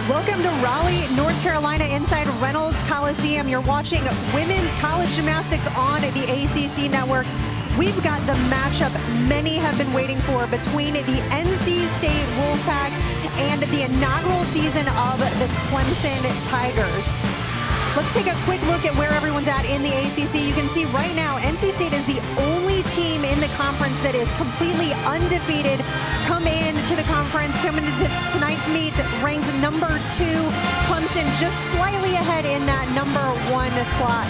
Welcome to Raleigh, North Carolina, inside Reynolds Coliseum. You're watching women's college gymnastics on the ACC network. We've got the matchup many have been waiting for between the NC State Wolfpack and the inaugural season of the Clemson Tigers. Let's take a quick look at where everyone's at in the ACC. You can see right now, NC State is the only team in the conference that is completely undefeated. Come into the conference, tonight's meet ranked number 2. Clemson just slightly ahead in that number 1 slot.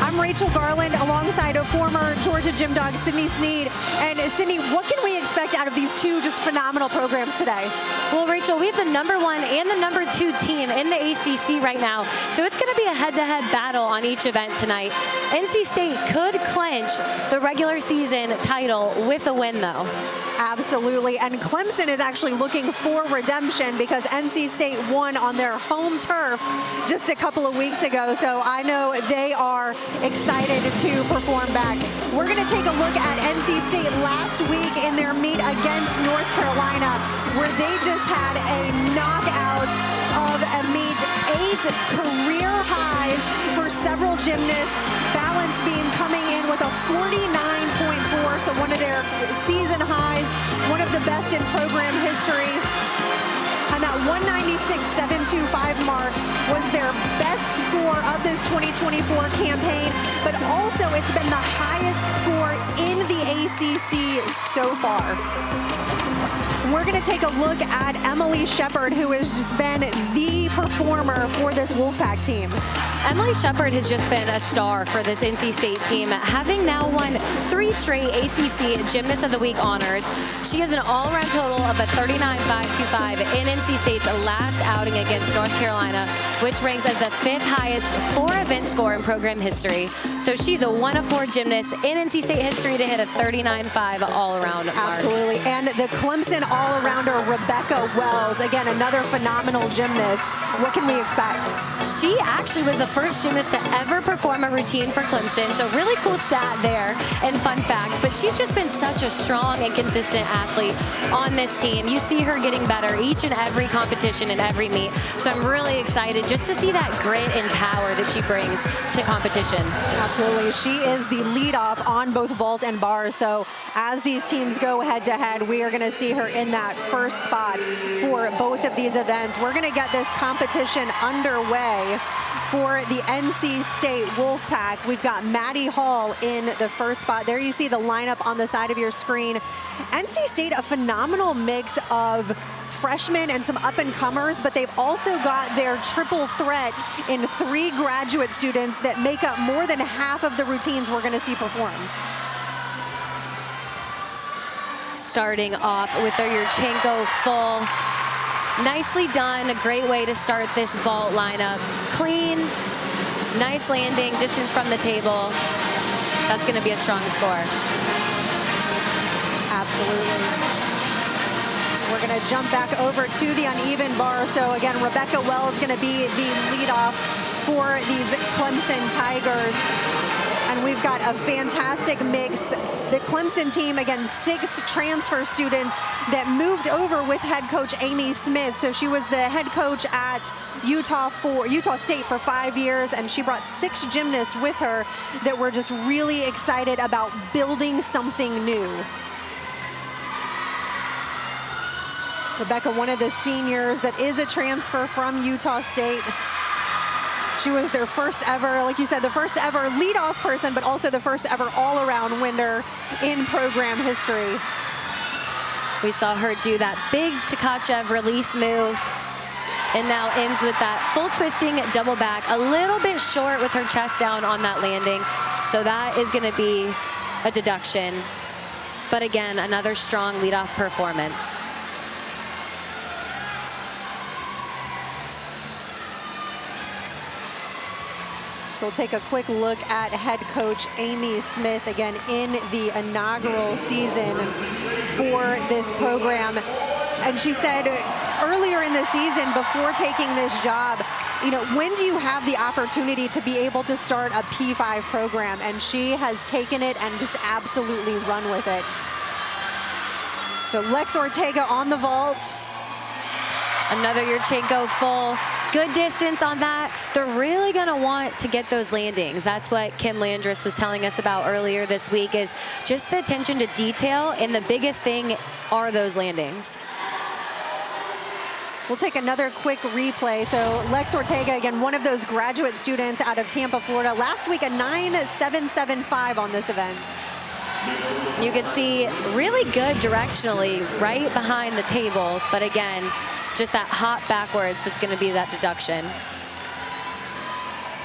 I'm Rachel Garland alongside a former Georgia Gym Dog, Sydney Sneed. And Sydney, what can we expect out of these two just phenomenal programs today? Well, Rachel, we have the number 1 and the number 2 team in the ACC right now. So it's going to be a head-to-head battle on each event tonight. NC State could clinch the regular season title with a win, though. Absolutely, and Clemson is actually looking for redemption because NC State won on their home turf just a couple of weeks ago, so I know they are excited to perform back. We're going to take a look at NC State last week in their meet against North Carolina, where they just had a knockout of a meet, 8 career highs for several gymnasts. Balance beam coming in with a 49.4, so one of their season highs, one of the best in program history. And that 196.725 mark was their best score of this 2024 campaign, but also it's been the highest score in the ACC so far. And we're going to take a look at Emily Shepard, who has just been the performer for this Wolfpack team. Emily Shepard has just been a star for this NC State team, having now won 3 straight ACC Gymnast of the Week honors. She has an all-around total of a 39.525 in NC State's last outing against North Carolina, which ranks as the 5th highest 4-event score in program history. So she's a 1 of 4 gymnast in NC State history to hit a 39.5 all-around mark. Absolutely, and the Clemson all-arounder Rebecca Wells, again, another phenomenal gymnast. What can we expect? She actually was the first gymnast to ever perform a routine for Clemson, so really cool stat there and fun fact. But she's just been such a strong and consistent athlete on this team. You see her getting better each and every competition and every meet, so I'm really excited just to see that grit and power that she brings to competition. Absolutely, she is the leadoff on both vault and bar, so as these teams go head-to-head, we are going to see her in that first spot for both of these events. We're going to get this competition underway for the NC State Wolfpack. We've got Maddie Hall in the first spot. There you see the lineup on the side of your screen. NC State, a phenomenal mix of freshmen and some up-and-comers, but they've also got their triple threat in 3 graduate students that make up more than half of the routines we're going to see perform. Starting off with their Yurchenko full. Nicely done, a great way to start this vault lineup. Clean, nice landing, distance from the table. That's going to be a strong score. Absolutely. We're going to jump back over to the uneven bar. So again, Rebecca Wells is going to be the leadoff for these Clemson Tigers. And we've got a fantastic mix. The Clemson team, again, 6 transfer students that moved over with head coach Amy Smith. So she was the head coach at Utah State for 5 years, and she brought 6 gymnasts with her that were just really excited about building something new. Rebecca, one of the seniors that is a transfer from Utah State. She was their first ever, like you said, the first ever leadoff person, but also the first ever all-around winner in program history. We saw her do that big Tkachev release move, and now ends with that full twisting double back, a little bit short with her chest down on that landing. So that is going to be a deduction. But again, another strong leadoff performance. So we'll take a quick look at head coach Amy Smith, again, in the inaugural season for this program. And she said earlier in the season, before taking this job, you know, when do you have the opportunity to be able to start a P5 program? And she has taken it and just absolutely run with it. So Lex Ortega on the vault. Another Yurchenko full. Good distance on that. They're really going to want to get those landings. That's what Kim Landris was telling us about earlier this week, is just the attention to detail, and the biggest thing are those landings. We'll take another quick replay. So Lex Ortega, again, one of those graduate students out of Tampa, Florida. Last week, a 9.775 on this event. You can see really good directionally right behind the table, but again, just that hop backwards that's going to be that deduction.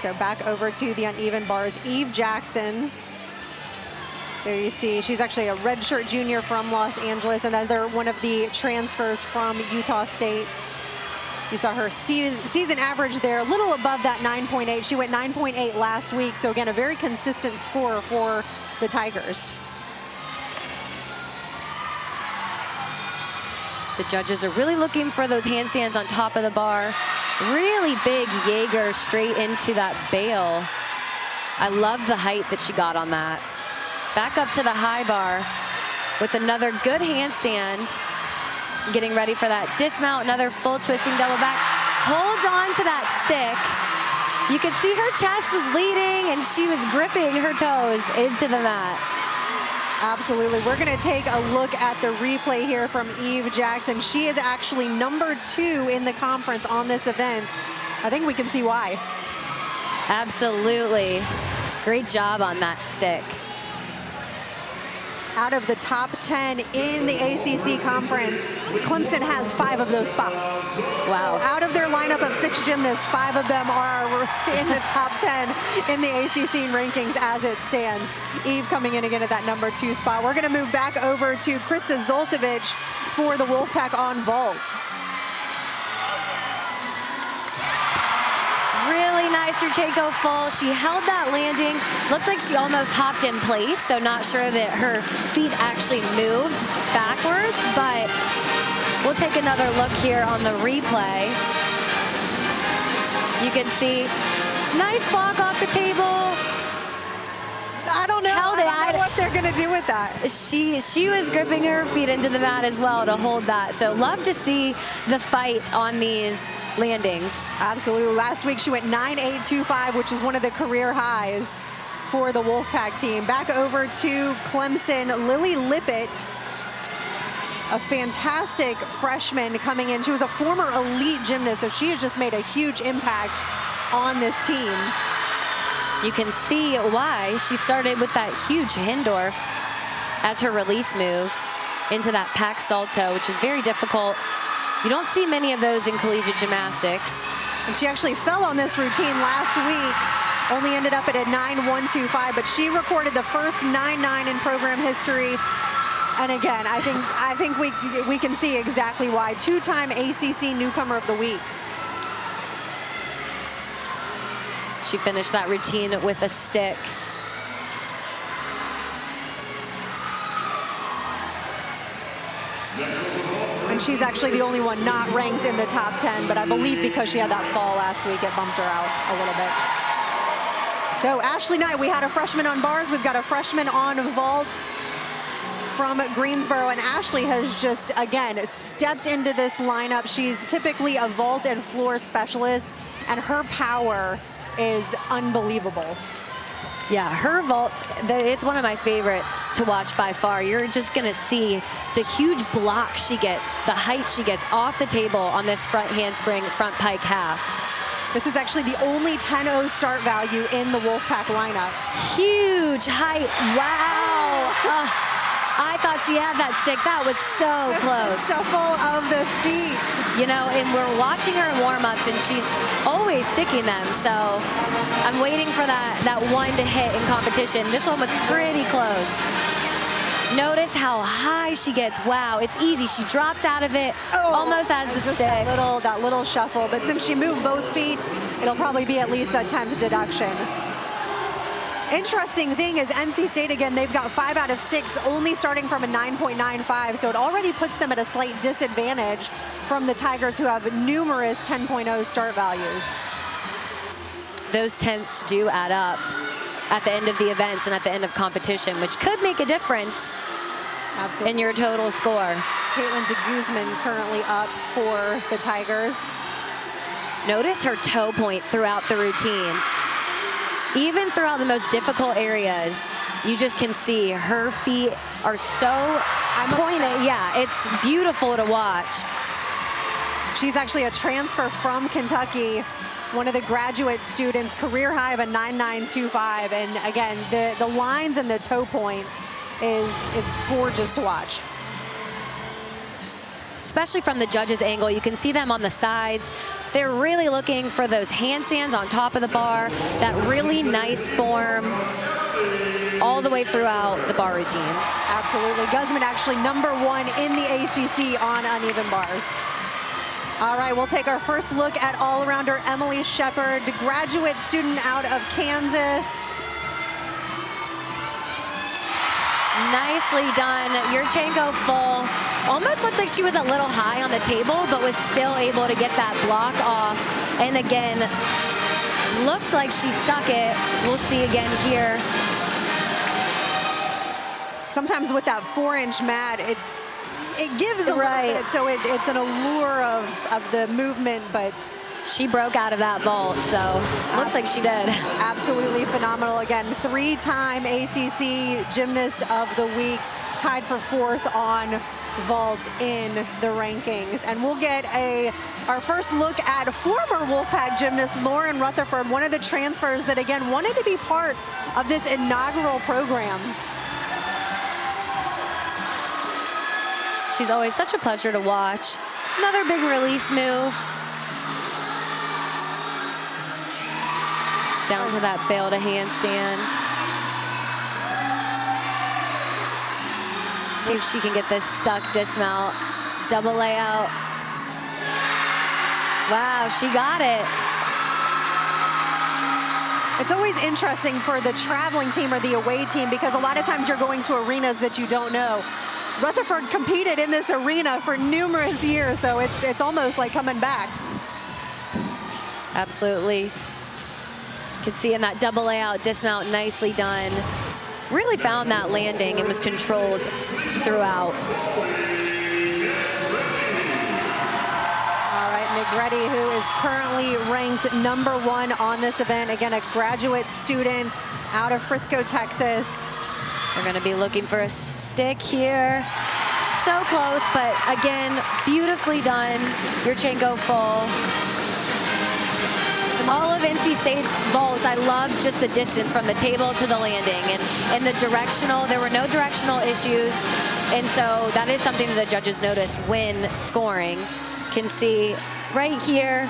So back over to the uneven bars, Eve Jackson. There you see, she's actually a redshirt junior from Los Angeles, another one of the transfers from Utah State. You saw her season average there, a little above that 9.8. She went 9.8 last week, so again, a very consistent score for the Tigers. The judges are really looking for those handstands on top of the bar. Really big Jaeger straight into that bail. I love the height that she got on that. Back up to the high bar with another good handstand. Getting ready for that dismount, another full twisting double back. Holds on to that stick. You could see her chest was leading and she was gripping her toes into the mat. Absolutely. We're going to take a look at the replay here from Eve Jackson. She is actually #2 in the conference on this event. I think we can see why. Absolutely. Great job on that stick. Out of the top 10 in the ACC conference, Clemson has 5 of those spots. Wow. Out of their lineup of 6 gymnasts, 5 of them are in the top 10 in the ACC rankings as it stands. Eve coming in again at that #2 spot. We're going to move back over to Krista Zoltovich for the Wolfpack on vault. Really nice Yurchenko full. She held that landing. Looked like she almost hopped in place, so not sure that her feet actually moved backwards, but we'll take another look here on the replay. You can see, nice block off the table. I don't know. I don't know what they're going to do with that. She was gripping her feet into the mat as well to hold that. So love to see the fight on these landings. Absolutely. Last week she went 9.825, which is one of the career highs for the Wolfpack team. Back over to Clemson, Lily Lippett, a fantastic freshman coming in. She was a former elite gymnast, so she has just made a huge impact on this team. You can see why she started with that huge Hindorf as her release move into that pack salto, which is very difficult. You don't see many of those in collegiate gymnastics. And she actually fell on this routine last week, only ended up at a 9.125, but she recorded the first 9.9 in program history. And again, I think we can see exactly why. 2-time ACC Newcomer of the Week. She finished that routine with a stick. And she's actually the only one not ranked in the top 10, but I believe because she had that fall last week, it bumped her out a little bit. So Ashley Knight, we had a freshman on bars. We've got a freshman on vault from Greensboro, and Ashley has just, again, stepped into this lineup. She's typically a vault and floor specialist, and her power is unbelievable. Yeah, her vault, it's one of my favorites to watch by far. You're just going to see the huge block she gets, the height she gets off the table on this front handspring, front pike half. This is actually the only 10-0 start value in the Wolfpack lineup. Huge height. Wow. I thought she had that stick. That was so close. Shuffle of the feet. You know, and we're watching her in warm-ups, and she's always sticking them. So I'm waiting for that one to hit in competition. This one was pretty close. Notice how high she gets. Wow, it's easy. She drops out of it, almost as a stick. That little shuffle. But since she moved both feet, it'll probably be at least a 10th deduction. Interesting thing is NC State, again, they've got 5 out of 6, only starting from a 9.95, so it already puts them at a slight disadvantage from the Tigers, who have numerous 10.0 start values. Those tenths do add up at the end of the events and at the end of competition, which could make a difference Absolutely. in your total score. Caitlin de Guzman currently up for the Tigers. Notice her toe point throughout the routine. Even throughout the most difficult areas, you just can see her feet are so pointed. Yeah, it's beautiful to watch. She's actually a transfer from Kentucky, one of the graduate students, career high of a 9.925. And again, the lines and the toe point is gorgeous to watch. Especially from the judges' angle, you can see them on the sides. They're really looking for those handstands on top of the bar, that really nice form all the way throughout the bar routines. Absolutely. Guzman actually #1 in the ACC on uneven bars. All right, we'll take our first look at all-arounder Emily Shepard, graduate student out of Kansas. Nicely done. Yurchenko full. Almost looked like she was a little high on the table, but was still able to get that block off. And again, looked like she stuck it. We'll see again here. Sometimes with that 4-inch mat, it gives a little bit, so it's an allure of the movement, but she broke out of that vault, so looked like she did. Absolutely phenomenal. Again, 3-time ACC Gymnast of the Week, tied for 4th on vault in the rankings. And we'll get our first look at former Wolfpack gymnast Lauren Rutherford, one of the transfers that, again, wanted to be part of this inaugural program. She's always such a pleasure to watch. Another big release move. Down to that bail to handstand. See if she can get this stuck dismount. Double layout. Wow, she got it. It's always interesting for the traveling team or the away team, because a lot of times you're going to arenas that you don't know. Rutherford competed in this arena for numerous years, so it's almost like coming back. Absolutely. You can see in that double layout dismount, nicely done. Really found that landing and was controlled throughout. All right, Negretti, who is currently ranked #1 on this event. Again, a graduate student out of Frisco, Texas. We're going to be looking for a stick here. So close, but again, beautifully done. Yurchenko full. All of NC State's vaults, I love just the distance from the table to the landing, and the directional, there were no directional issues. And so that is something that the judges notice when scoring. Can see right here,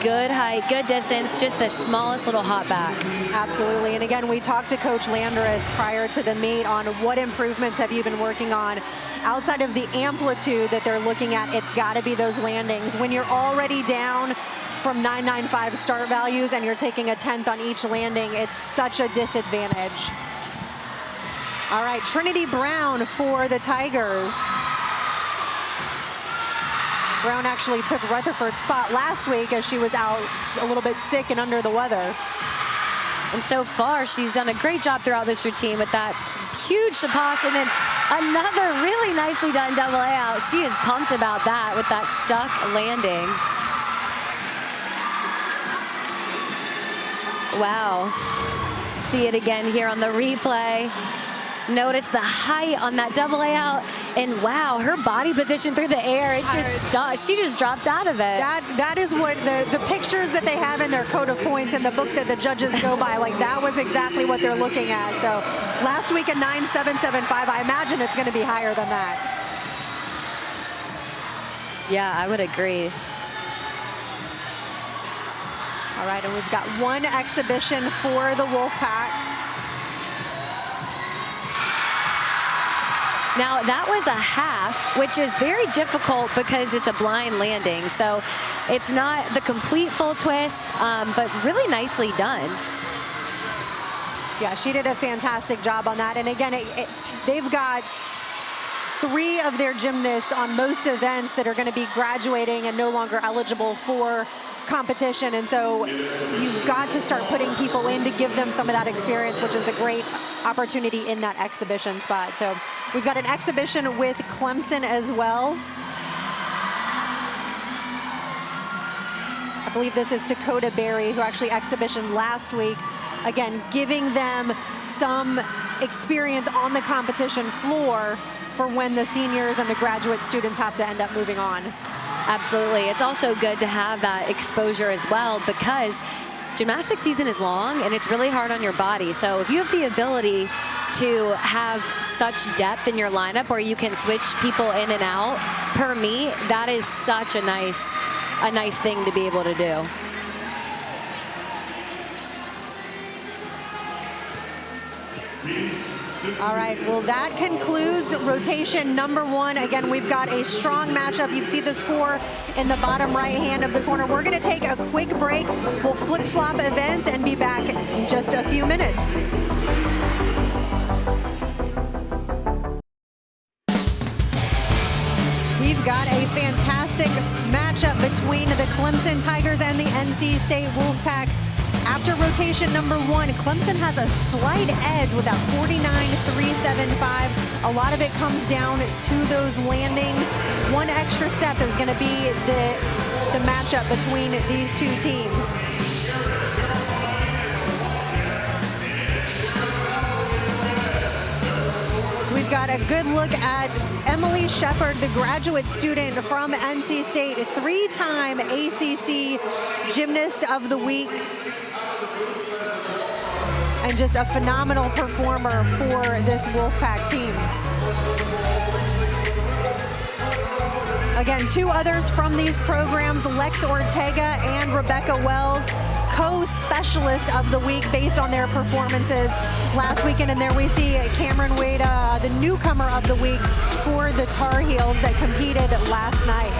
good height, good distance, just the smallest little hop back. Absolutely, and again, we talked to Coach Landris prior to the meet on what improvements have you been working on. Outside of the amplitude that they're looking at, it's gotta be those landings. When you're already down from 995 start values and you're taking a 10th on each landing, it's such a disadvantage. All right, Trinity Brown for the Tigers. Brown actually took Rutherford's spot last week as she was out a little bit sick and under the weather. And so far, she's done a great job throughout this routine with that huge shaposh, and then another really nicely done double layout. She is pumped about that with that stuck landing. Wow. See it again here on the replay. Notice the height on that double layout, and wow, her body position through the air, it just stopped. She just dropped out of it. That is what the pictures that they have in their code of points and the book that the judges go by, like that was exactly what they're looking at. So last week at 9.775, I imagine it's going to be higher than that. Yeah, I would agree. All right, and we've got one exhibition for the Wolfpack. Now, that was a half, which is very difficult because it's a blind landing. So it's not the complete full twist, but really nicely done. Yeah, she did a fantastic job on that. And again, they've got 3 of their gymnasts on most events that are going to be graduating and no longer eligible for competition. And so you've got to start putting people in to give them some of that experience, which is a great opportunity in that exhibition spot. So we've got an exhibition with Clemson as well. I believe this is Dakota Berry, who actually exhibition last week. Again, giving them some experience on the competition floor for when the seniors and the graduate students have to end up moving on. Absolutely. It's also good to have that exposure as well, because gymnastics season is long and it's really hard on your body. So if you have the ability to have such depth in your lineup where you can switch people in and out per meet, that is such a nice thing to be able to do. All right, well, that concludes rotation number 1. Again, we've got a strong matchup. You see the score in the bottom right hand of the corner. We're going to take a quick break. We'll flip-flop events and be back in just a few minutes. We've got a fantastic matchup between the Clemson Tigers and the NC State Wolfpack. After rotation number 1, Clemson has a slight edge with that 49.375. A lot of it comes down to those landings. One extra step is going to be the matchup between these two teams. So we've got a good look at Emily Shepard, the graduate student from NC State, a 3-time ACC Gymnast of the Week, and just a phenomenal performer for this Wolfpack team. Again, 2 others from these programs, Lex Ortega and Rebecca Wells, co-specialist of the week based on their performances last weekend. And there we see Cameron Wade, the newcomer of the week for the Tar Heels that competed last night.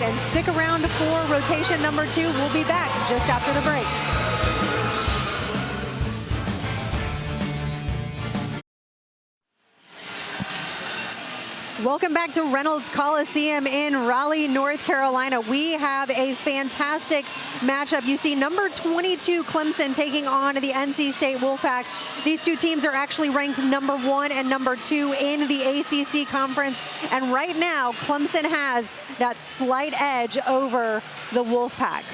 And stick around for rotation number 2. We'll be back just after the break. Welcome back to Reynolds Coliseum in Raleigh, North Carolina. We have a fantastic matchup. You see number 22 Clemson taking on the NC State Wolfpack. These two teams are actually ranked number 1 and number 2 in the ACC conference. And right now, Clemson has that slight edge over the Wolfpack.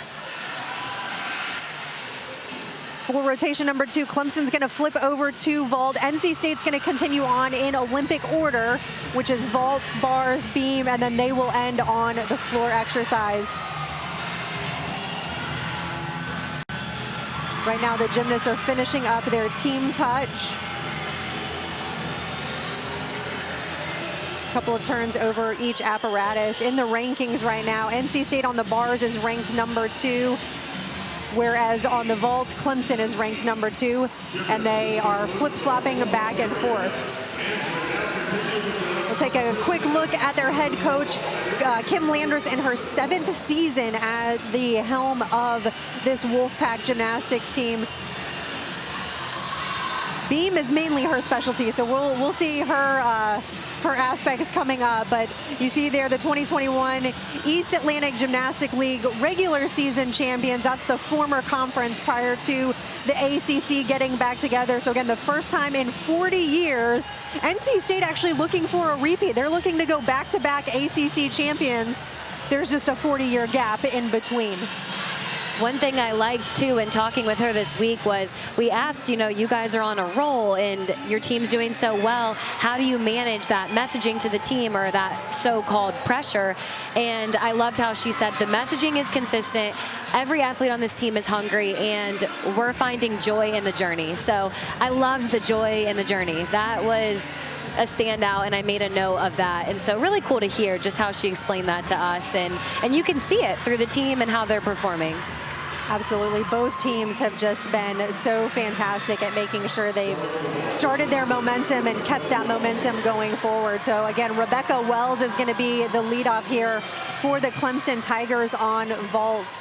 For rotation number 2, Clemson's going to flip over to vault. NC State's going to continue on in Olympic order, which is vault, bars, beam, and then they will end on the floor exercise. Right now, the gymnasts are finishing up their team touch. A couple of turns over each apparatus. In the rankings right now, NC State on the bars is ranked number 2. Whereas on the vault, Clemson is ranked number 2, and they are flip-flopping back and forth. We'll take a quick look at their head coach, Kim Landers, in her 7th season at the helm of this Wolfpack gymnastics team. Beam is mainly her specialty, so we'll see her aspects coming up. But you see there the 2021 East Atlantic Gymnastic League regular season champions. That's the former conference prior to the ACC getting back together. So again, the first time in 40 years, NC State actually looking for a repeat. They're looking to go back-to-back ACC champions. There's just a 40-year gap in between. One thing I liked too in talking with her this week was we asked, you know, you guys are on a roll and your team's doing so well. How do you manage that messaging to the team or that so-called pressure? And I loved how she said the messaging is consistent. Every athlete on this team is hungry and we're finding joy in the journey. So I loved the joy in the journey. That was a standout, and I made a note of that. And so really cool to hear just how she explained that to us. And you can see it through the team and how they're performing. Absolutely. Both teams have just been so fantastic at making sure they've started their momentum and kept that momentum going forward. So again, Rebecca Wells is going to be the leadoff here for the Clemson Tigers on vault.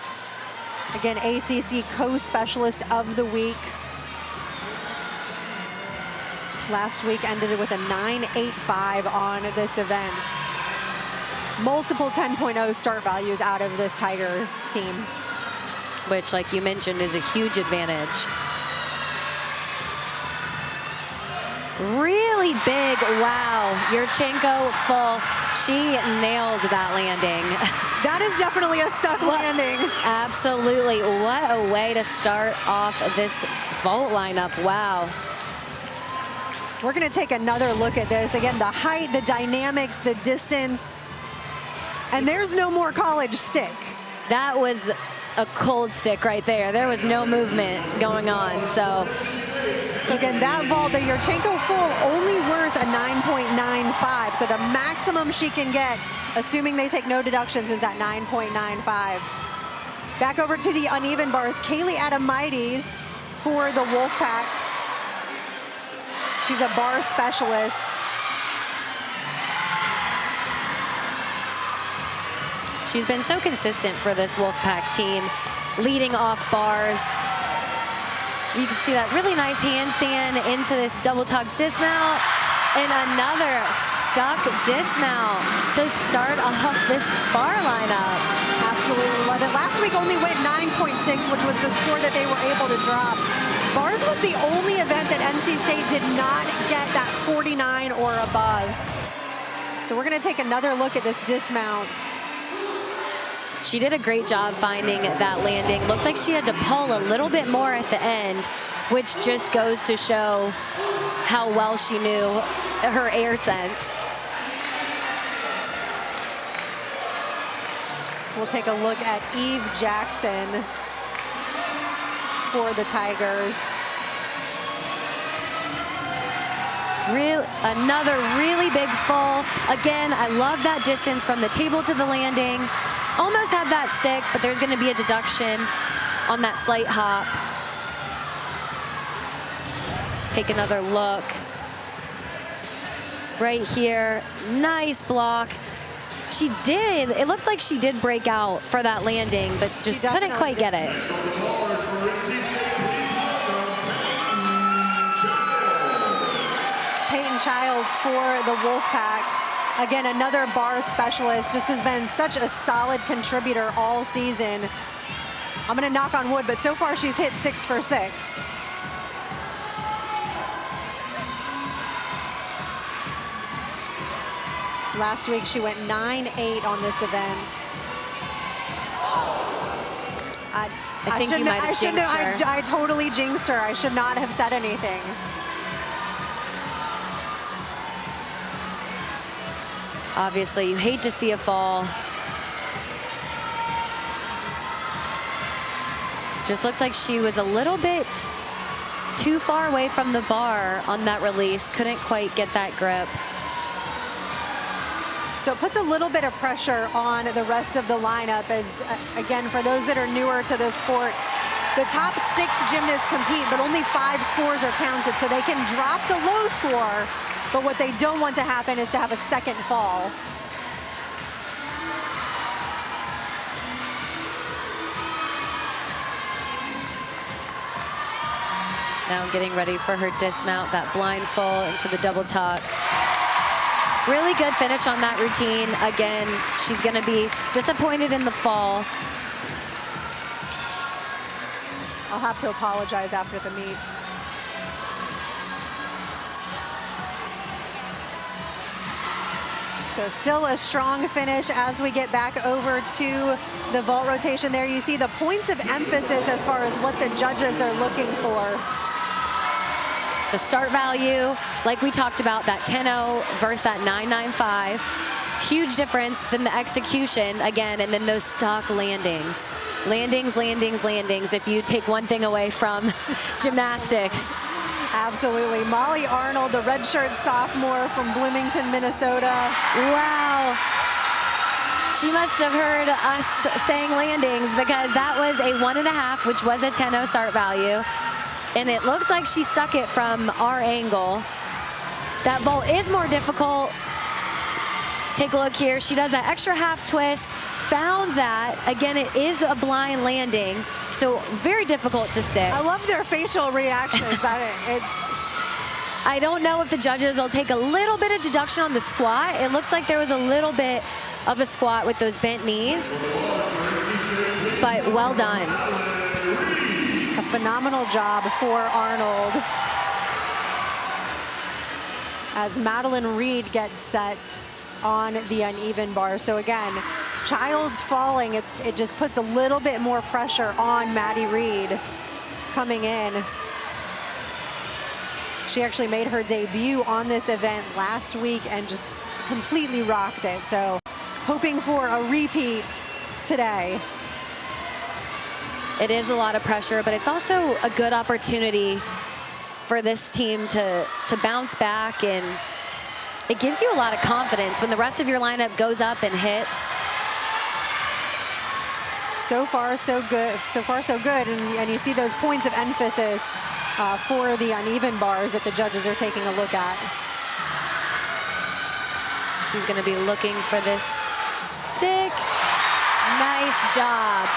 Again, ACC co-specialist of the week. Last week ended it with a 9.85 on this event. Multiple 10.0 start values out of this Tiger team. Which, like you mentioned, is a huge advantage. Really big, wow. Yurchenko full. She nailed that landing. That is definitely a stuck landing. Absolutely. What a way to start off this vault lineup. Wow. We're going to take another look at this. Again, the height, the dynamics, the distance. And there's no more college stick. That was a cold stick right there. There was no movement going on. So again, that vault, the Yurchenko full, only worth a 9.95. So the maximum she can get, assuming they take no deductions, is that 9.95. Back over to the uneven bars, Kaylee Adamides for the Wolfpack. She's a bar specialist. She's been so consistent for this Wolfpack team, leading off bars. You can see that really nice handstand into this double tuck dismount, and another stuck dismount to start off this bar lineup. Absolutely love it. Last week only went 9.6, which was the score that they were able to drop. Bars was the only event that NC State did not get that 49 or above. So we're going to take another look at this dismount. She did a great job finding that landing. Looked like she had to pull a little bit more at the end, which just goes to show how well she knew her air sense. So we'll take a look at Eve Jackson for the Tigers. Another really big full. Again, I love that distance from the table to the landing. Almost had that stick, but there's going to be a deduction on that slight hop. Let's take another look. Right here, nice block. She did, it looked like she did break out for that landing, but just couldn't quite get it. Peyton Childs for the Wolfpack. Again, another bar specialist, just has been such a solid contributor all season. I'm gonna knock on wood, but so far she's hit 6 for 6. Last week she went 9.8 on this event. I think you might have jinxed her. I totally jinxed her. I should not have said anything. Obviously, you hate to see a fall. Just looked like she was a little bit too far away from the bar on that release. Couldn't quite get that grip. So it puts a little bit of pressure on the rest of the lineup as, again, for those that are newer to the sport, the top 6 gymnasts compete, but only 5 scores are counted, so they can drop the low score. But what they don't want to happen is to have a second fall. Now getting ready for her dismount, that blind full into the double tuck. Really good finish on that routine. Again, she's going to be disappointed in the fall. I'll have to apologize after the meet. So still a strong finish as we get back over to the vault rotation there. You see the points of emphasis as far as what the judges are looking for. The start value, like we talked about, that 10.0 versus that 9.95. Huge difference than the execution, again, and then those stock landings. Landings, landings, landings, if you take one thing away from gymnastics. Absolutely. Molly Arnold, the redshirt sophomore from Bloomington, Minnesota. Wow. She must have heard us saying landings, because that was a 1.5, which was a 10.0 start value. And it looked like she stuck it from our angle. That vault is more difficult. Take a look here. She does that extra half twist, found that. Again, it is a blind landing, so very difficult to stick. I love their facial reactions. I don't know if the judges will take a little bit of deduction on the squat. It looked like there was a little bit of a squat with those bent knees, but well done. A phenomenal job for Arnold as Madeline Reed gets set on the uneven bar. So again, Childs falling, it just puts a little bit more pressure on Maddie Reed coming in. She actually made her debut on this event last week and just completely rocked it. So hoping for a repeat today. It is a lot of pressure, but it's also a good opportunity for this team to bounce back, and it gives you a lot of confidence when the rest of your lineup goes up and hits. So far, so good. So far, so good. And you see those points of emphasis for the uneven bars that the judges are taking a look at. She's going to be looking for this stick. Nice job.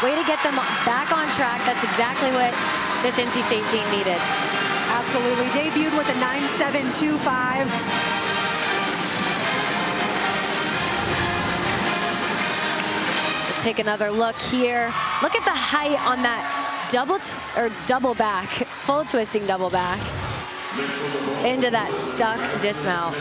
Way to get them back on track. That's exactly what this NC State team needed. Absolutely. Debuted with a 9.725. Take another look here. Look at the height on that double back, full twisting double back into that stuck dismount.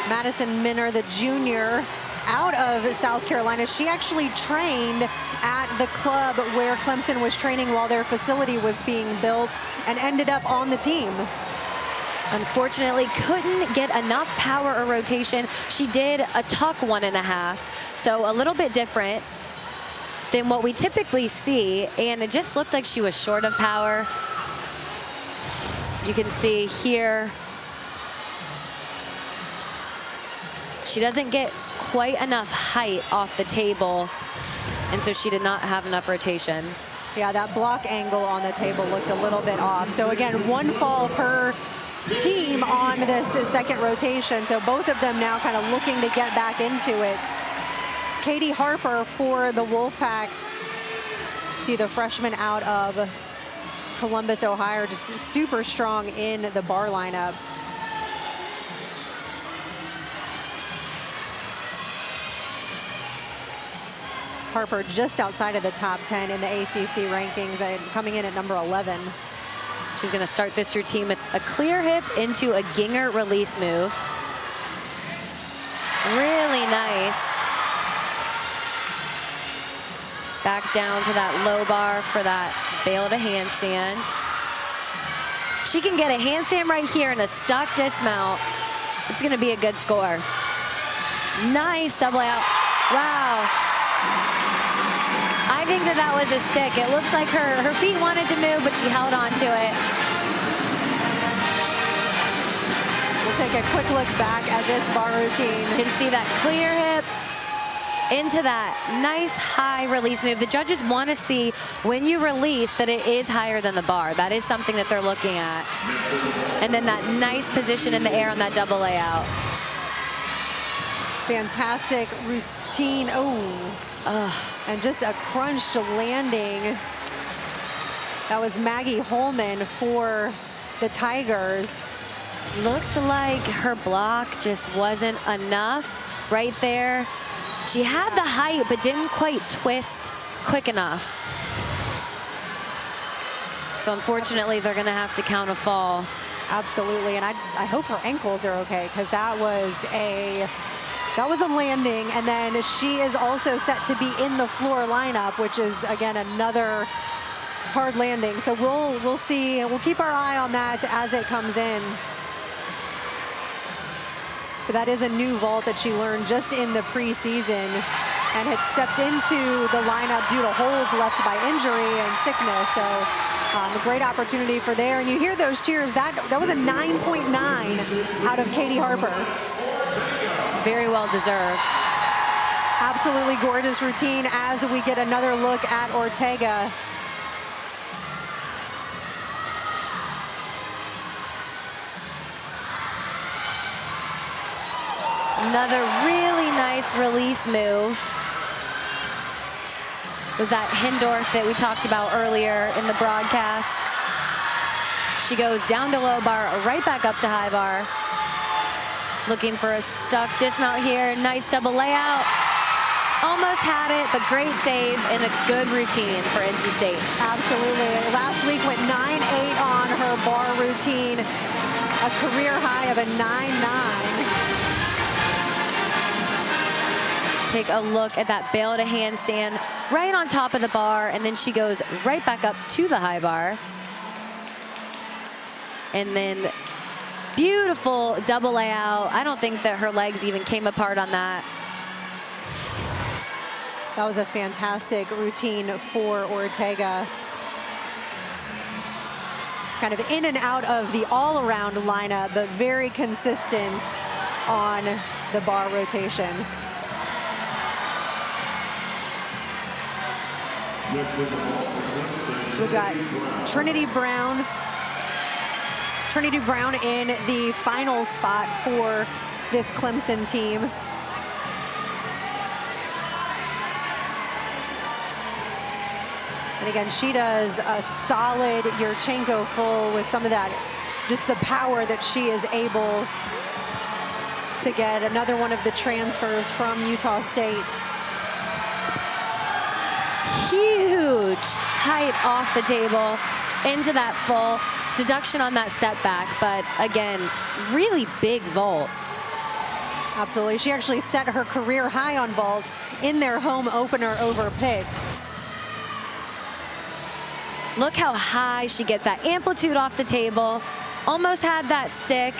Madison Minner, the junior out of South Carolina. She actually trained at the club where Clemson was training while their facility was being built and ended up on the team. Unfortunately, couldn't get enough power or rotation. She did a tuck 1.5, so a little bit different than what we typically see, and it just looked like she was short of power. You can see here, she doesn't get quite enough height off the table, and so she did not have enough rotation. Yeah, that block angle on the table looked a little bit off. So again, one fall per team on this second rotation. So both of them now kind of looking to get back into it. Katie Harper for the Wolfpack. See the freshman out of Columbus, Ohio, just super strong in the bar lineup. Harper just outside of the top 10 in the ACC rankings and coming in at number 11. She's going to start this routine with a clear hip into a Ginger release move. Really nice. Back down to that low bar for that bail to handstand. She can get a handstand right here and a stuck dismount. It's going to be a good score. Nice double out. Wow. I think that was a stick. It looked like her feet wanted to move, but she held on to it. We'll take a quick look back at this bar routine. You can see that clear hip into that nice high release move. The judges want to see when you release that it is higher than the bar. That is something that they're looking at. And then that nice position in the air on that double layout. Fantastic routine. And just a crunched landing. That was Maggie Holman for the Tigers. Looked like her block just wasn't enough right there. She had the height, but didn't quite twist quick enough. So unfortunately, they're gonna have to count a fall. Absolutely, and I hope her ankles are okay, because that was a landing, and then she is also set to be in the floor lineup, which is again another hard landing. So we'll see. We'll keep our eye on that as it comes in. But that is a new vault that she learned just in the preseason and had stepped into the lineup due to holes left by injury and sickness. So a great opportunity for there. And you hear those cheers. That was a 9.9 out of Katie Harper. Very well deserved. Absolutely gorgeous routine as we get another look at Ortega. Another really nice release move. was that Hindorf that we talked about earlier in the broadcast. She goes down to low bar, right back up to high bar. Looking for a stuck dismount here. Nice double layout. Almost had it, but great save and a good routine for NC State. Absolutely. Last week went 9-8 on her bar routine. A career high of a 9-9. Take a look at that bail to handstand right on top of the bar, and then she goes right back up to the high bar. And then beautiful double layout. I don't think that her legs even came apart on that. That was a fantastic routine for Ortega. Kind of in and out of the all-around lineup, but very consistent on the bar rotation. So we've got Trinity Brown in the final spot for this Clemson team. And again, she does a solid Yurchenko full with some of that, just the power that she is able to get. Another one of the transfers from Utah State. Huge height off the table into that full. Deduction on that step back, but again, really big vault. Absolutely. She actually set her career high on vault in their home opener over Pitt. Look how high she gets that amplitude off the table. Almost had that stick,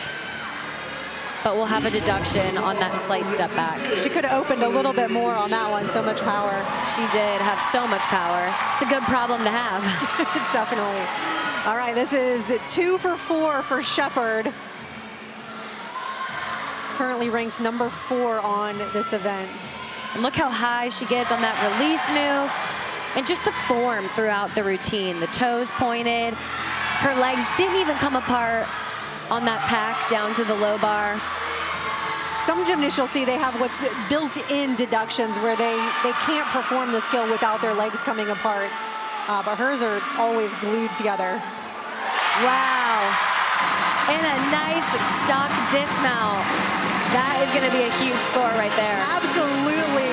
but we'll have a deduction on that slight step back. She could have opened a little bit more on that one, so much power. She did have so much power. It's a good problem to have. Definitely. All right, this is 2 for 4 for Shepard. Currently ranked number 4 on this event. And look how high she gets on that release move. And just the form throughout the routine. The toes pointed. Her legs didn't even come apart on that pack down to the low bar. Some gymnasts you'll see they have what's built-in deductions where they can't perform the skill without their legs coming apart. But hers are always glued together. Wow. And a nice stock dismount. That is going to be a huge score right there. Absolutely.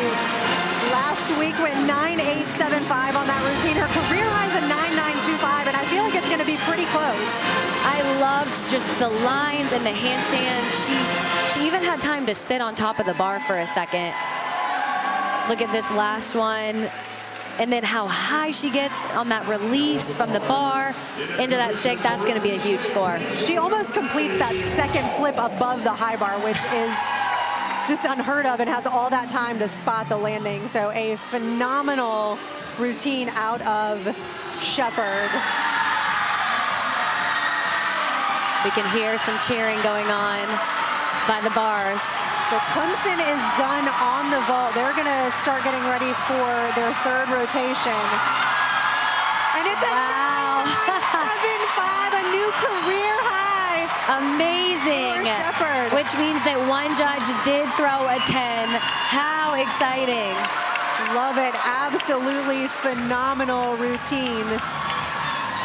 Last week went 9.875 on that routine. Her career high is a 9.925, and I feel like it's going to be pretty close. I loved just the lines and the handstand. She even had time to sit on top of the bar for a second. Look at this last one. And then how high she gets on that release from the bar into that stick. That's going to be a huge score. She almost completes that second flip above the high bar, which is just unheard of, and has all that time to spot the landing. So a phenomenal routine out of Shepard. We can hear some cheering going on by the bars. So Clemson is done on the vault. They're going to start getting ready for their third rotation. And it's a 9.75, a new career high. Amazing. For Shepard. Which means that one judge did throw a 10. How exciting. Love it. Absolutely phenomenal routine.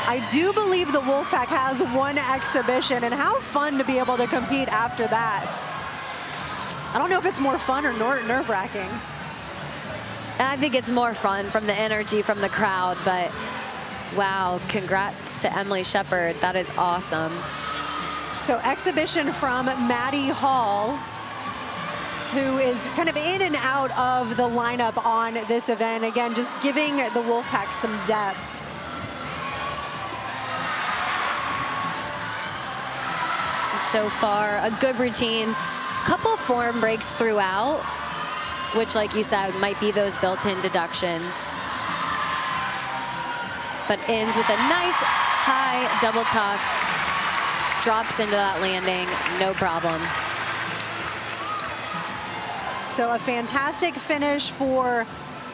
I do believe the Wolfpack has one exhibition, and how fun to be able to compete after that. I don't know if it's more fun or nerve-wracking. I think it's more fun from the energy from the crowd, but wow, congrats to Emily Shepard. That is awesome. So exhibition from Maddie Hall, who is kind of in and out of the lineup on this event. Again, just giving the Wolfpack some depth. So far, a good routine. Couple form breaks throughout, which, like you said, might be those built-in deductions. But ends with a nice high double tuck. Drops into that landing, no problem. So a fantastic finish for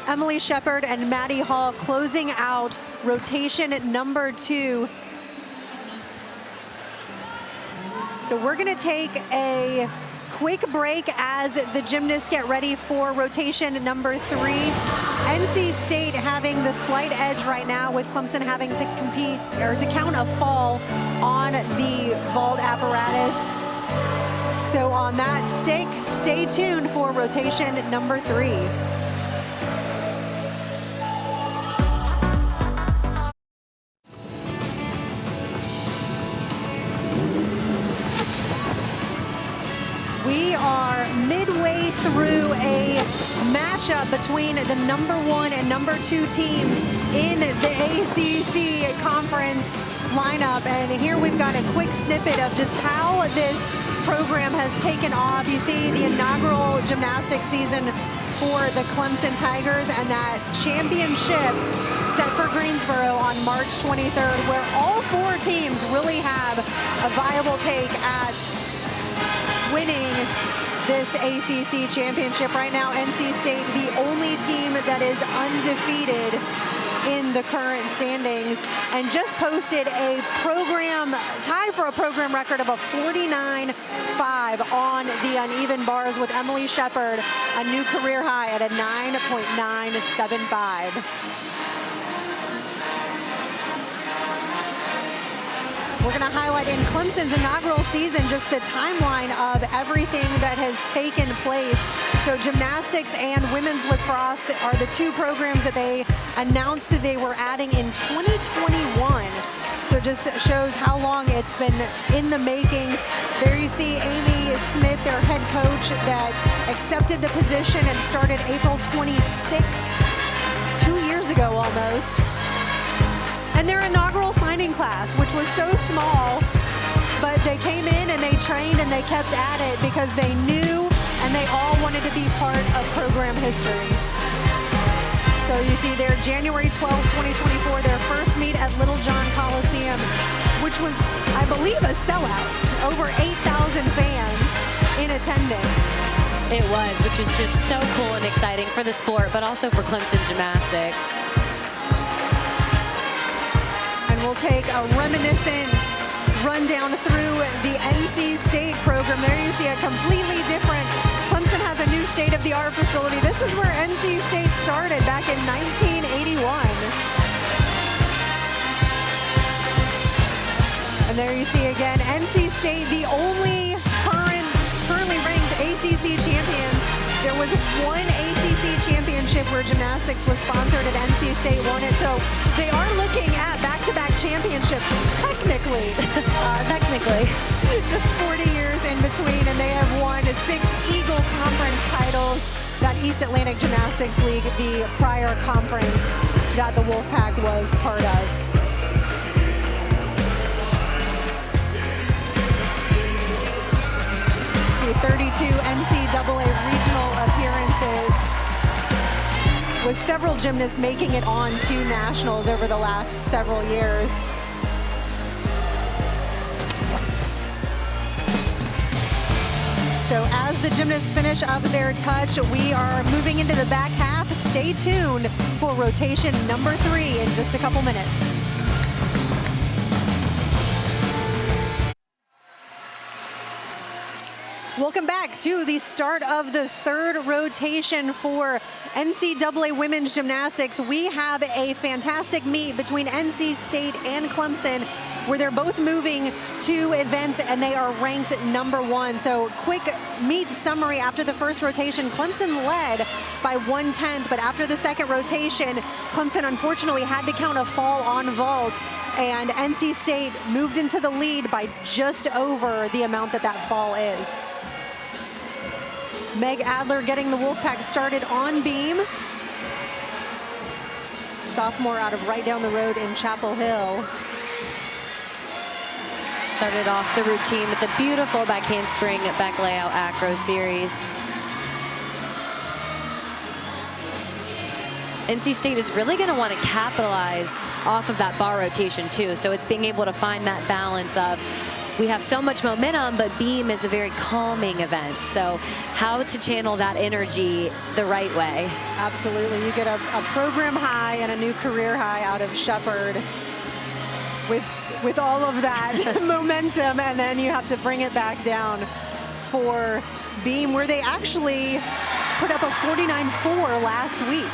Emily Shepard and Maddie Hall, closing out rotation number 2. So we're going to take a quick break as the gymnasts get ready for rotation number 3. NC State has having the slight edge right now, with Clemson having to compete or to count a fall on the vault apparatus. So on that stake, stay tuned for rotation number 3. We are midway through a matchup between the number 1 and number 2 teams in the ACC conference lineup. And here we've got a quick snippet of just how this program has taken off. You see the inaugural gymnastics season for the Clemson Tigers, and that championship set for Greensboro on March 23rd, where all 4 teams really have a viable take at winning this ACC championship. Right now, NC State, the only team that is undefeated in the current standings, and just posted a tie for a program record of a 49.5 on the uneven bars, with Emily Shepard a new career high at a 9.975. We're going to highlight in Clemson's inaugural season just the timeline of everything that has taken place. So gymnastics and women's lacrosse are the 2 programs that they announced that they were adding in 2021. So just shows how long it's been in the makings. There you see Amy Smith, their head coach, that accepted the position and started April 26th, 2 years ago almost. And their inaugural signing class, which was so small, but they came in and they trained and they kept at it because they knew and they all wanted to be part of program history. So you see there, January 12, 2024, their first meet at Littlejohn Coliseum, which was, I believe, a sellout. Over 8,000 fans in attendance. It was, which is just so cool and exciting for the sport, but also for Clemson gymnastics. We'll take a reminiscent rundown through the NC State program. There you see a completely different, Clemson has a new state-of-the-art facility. This is where NC State started back in 1981. And there you see again, NC State, the only currently ranked ACC champions. There was one ACC championship where gymnastics was sponsored and NC State won it. So they are looking at back-to-back championships, technically. Technically. Just 40 years in between, and they have won 6 Eagle Conference titles. That East Atlantic Gymnastics League, the prior conference that the Wolfpack was part of. 32 NCAA regional appearances, with several gymnasts making it on to nationals over the last several years. So as the gymnasts finish up their touch, we are moving into the back half. Stay tuned for rotation number 3 in just a couple minutes. Welcome back to the start of the 3rd rotation for NCAA Women's Gymnastics. We have a fantastic meet between NC State and Clemson, where they're both moving to events and they are ranked number 1. So quick meet summary after the first rotation. Clemson led by 1/10, but after the second rotation, Clemson unfortunately had to count a fall on vault, and NC State moved into the lead by just over the amount that that fall is. Meg Adler getting the Wolfpack started on beam. Sophomore out of right down the road in Chapel Hill. Started off the routine with a beautiful back handspring back layout acro series. NC State is really going to want to capitalize off of that bar rotation too. So it's being able to find that balance of, we have so much momentum, but beam is a very calming event. So how to channel that energy the right way. Absolutely. You get a program high and a new career high out of Shepard with all of that momentum, and then you have to bring it back down for beam, where they actually put up a 49.4 last week.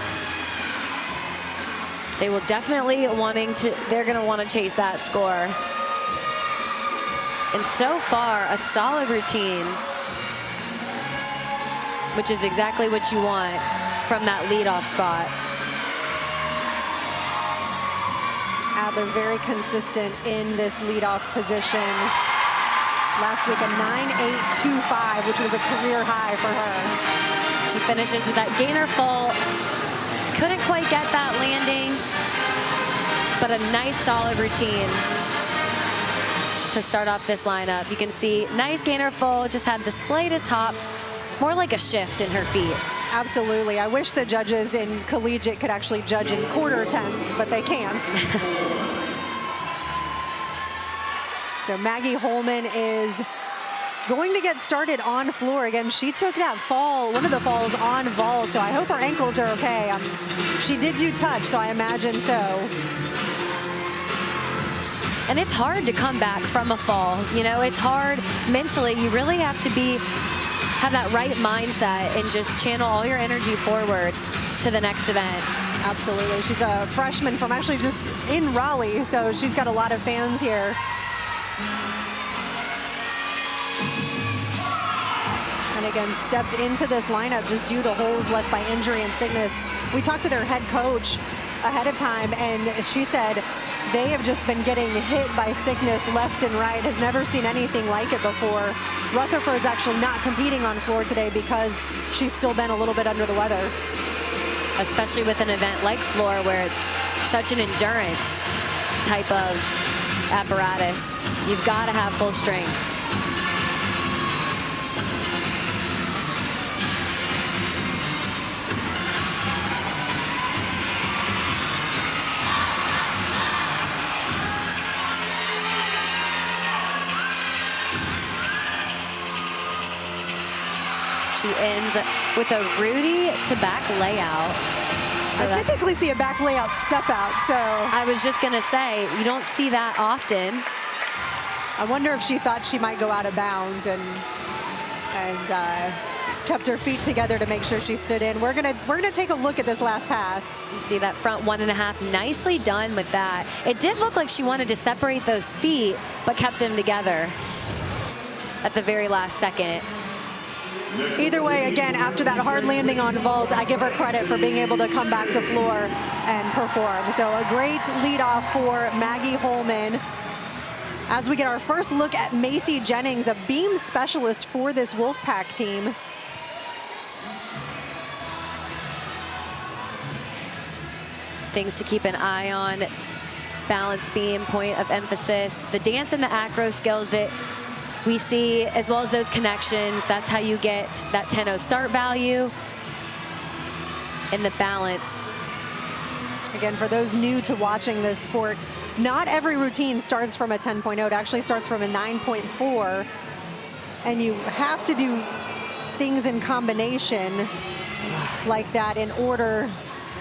They will definitely they're going to want to chase that score. And so far, a solid routine, which is exactly what you want from that leadoff spot. Adler very consistent in this leadoff position. Last week a 9.825, which was a career high for her. She finishes with that gainer full. Couldn't quite get that landing, but a nice solid routine to start off this lineup. You can see nice gainer full, just had the slightest hop, more like a shift in her feet. Absolutely. I wish the judges in collegiate could actually judge in quarter tenths, but they can't. So Maggie Holman is going to get started on floor. Again, she took that fall, one of the falls on vault, so I hope her ankles are okay. She did do touch, so I imagine so. And it's hard to come back from a fall. You know, it's hard mentally. You really have to have that right mindset and just channel all your energy forward to the next event. Absolutely. She's a freshman from actually just in Raleigh, so she's got a lot of fans here. And again, stepped into this lineup just due to holes left by injury and sickness. We talked to their head coach ahead of time, and she said they have just been getting hit by sickness left and right, has never seen anything like it before. Rutherford's actually not competing on floor today because she's still been a little bit under the weather. Especially with an event like floor where it's such an endurance type of apparatus. You've got to have full strength. She ends with a Rudy to back layout. So I typically see a back layout step out, so. I was just gonna say, you don't see that often. I wonder if she thought she might go out of bounds and kept her feet together to make sure she stood in. We're gonna take a look at this last pass. You see that front 1.5, nicely done with that. It did look like she wanted to separate those feet, but kept them together at the very last second. Either way, again, after that hard landing on vault, I give her credit for being able to come back to floor and perform. So a great leadoff for Maggie Holman. As we get our first look at Macy Jennings, a beam specialist for this Wolfpack team. Things to keep an eye on. Balance beam, point of emphasis. The dance and the acro skills that we see, as well as those connections. That's how you get that 10-0 start value and the balance. Again, for those new to watching this sport, not every routine starts from a 10.0. It actually starts from a 9.4. And you have to do things in combination like that in order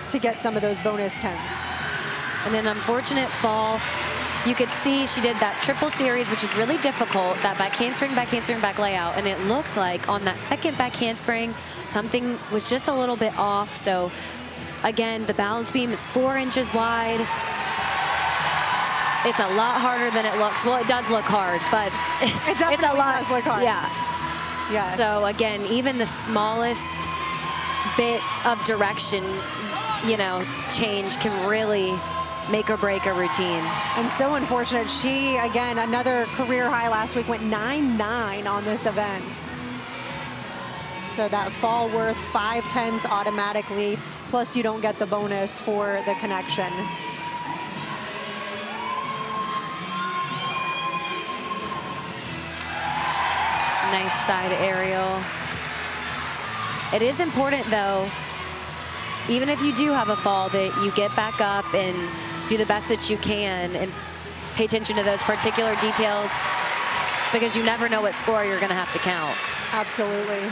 to get some of those bonus 10s. And then unfortunate fall. You could see she did that triple series, which is really difficult, that back handspring, back layout. And it looked like on that second back handspring, something was just a little bit off. So again, the balance beam is 4 inches wide. It's a lot harder than it looks. Well, it does look hard, but it's a lot. Does look hard. Yeah. Yeah. So again, even the smallest bit of direction, you know, change can really make or break a routine. And so unfortunate. She, again, another career high last week, went 9.9 on this event. So that fall worth 5 10s automatically, plus you don't get the bonus for the connection. Nice side aerial. It is important though, even if you do have a fall, that you get back up and do the best that you can and pay attention to those particular details, because you never know what score you're going to have to count. Absolutely.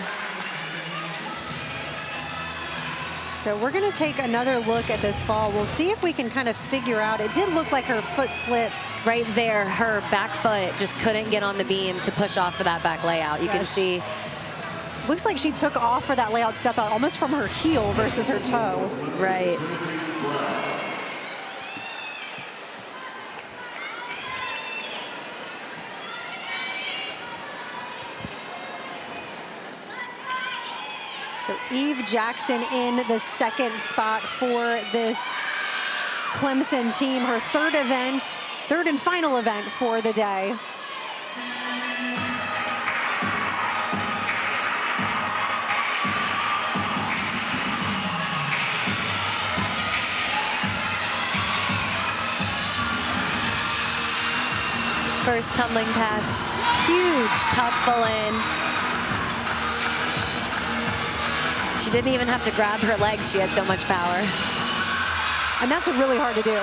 So we're going to take another look at this fall. We'll see if we can kind of figure out. It did look like her foot slipped. Right there, her back foot just couldn't get on the beam to push off for that back layout. You can see. Looks like she took off for that layout step out almost from her heel versus her toe. Right. Eve Jackson in the second spot for this Clemson team, her third and final event for the day. First tumbling pass, huge tuck full in. She didn't even have to grab her legs, she had so much power. And that's really hard to do.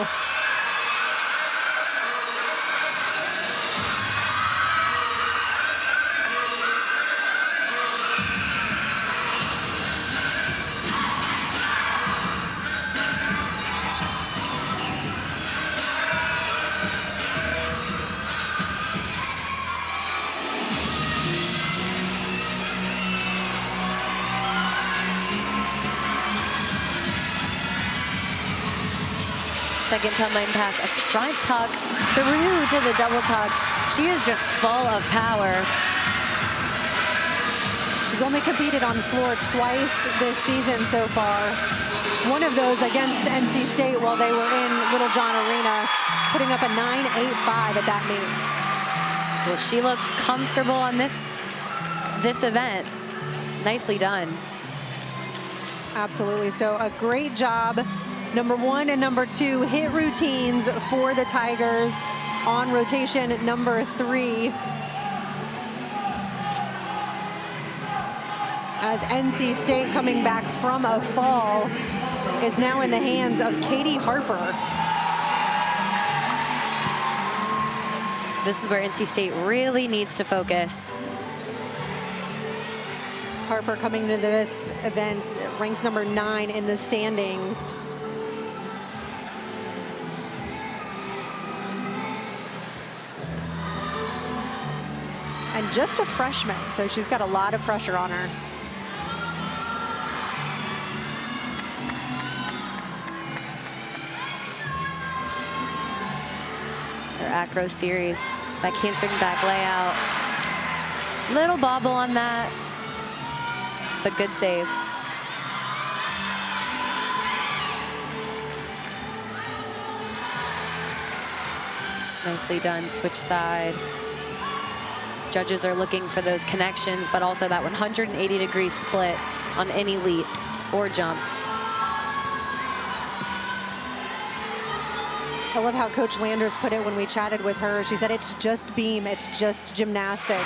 Second tumbling pass, a front tuck through to the double tuck. She is just full of power. She's only competed on floor twice this season so far. One of those against NC State while they were in Littlejohn Arena, putting up a 9.85 at that meet. Well, she looked comfortable on this event. Nicely done. Absolutely, so a great job. Number 1 and number 2 hit routines for the Tigers on rotation number 3. As NC State, coming back from a fall, is now in the hands of Katie Harper. This is where NC State really needs to focus. Harper coming to this event ranks number 9 in the standings. And just a freshman, so she's got a lot of pressure on her. Her acro series, back handspring back layout. Little bobble on that, but good save. Nicely done, switch side. Judges are looking for those connections, but also that 180-degree split on any leaps or jumps. I love how Coach Landers put it when we chatted with her. She said, it's just beam, it's just gymnastics.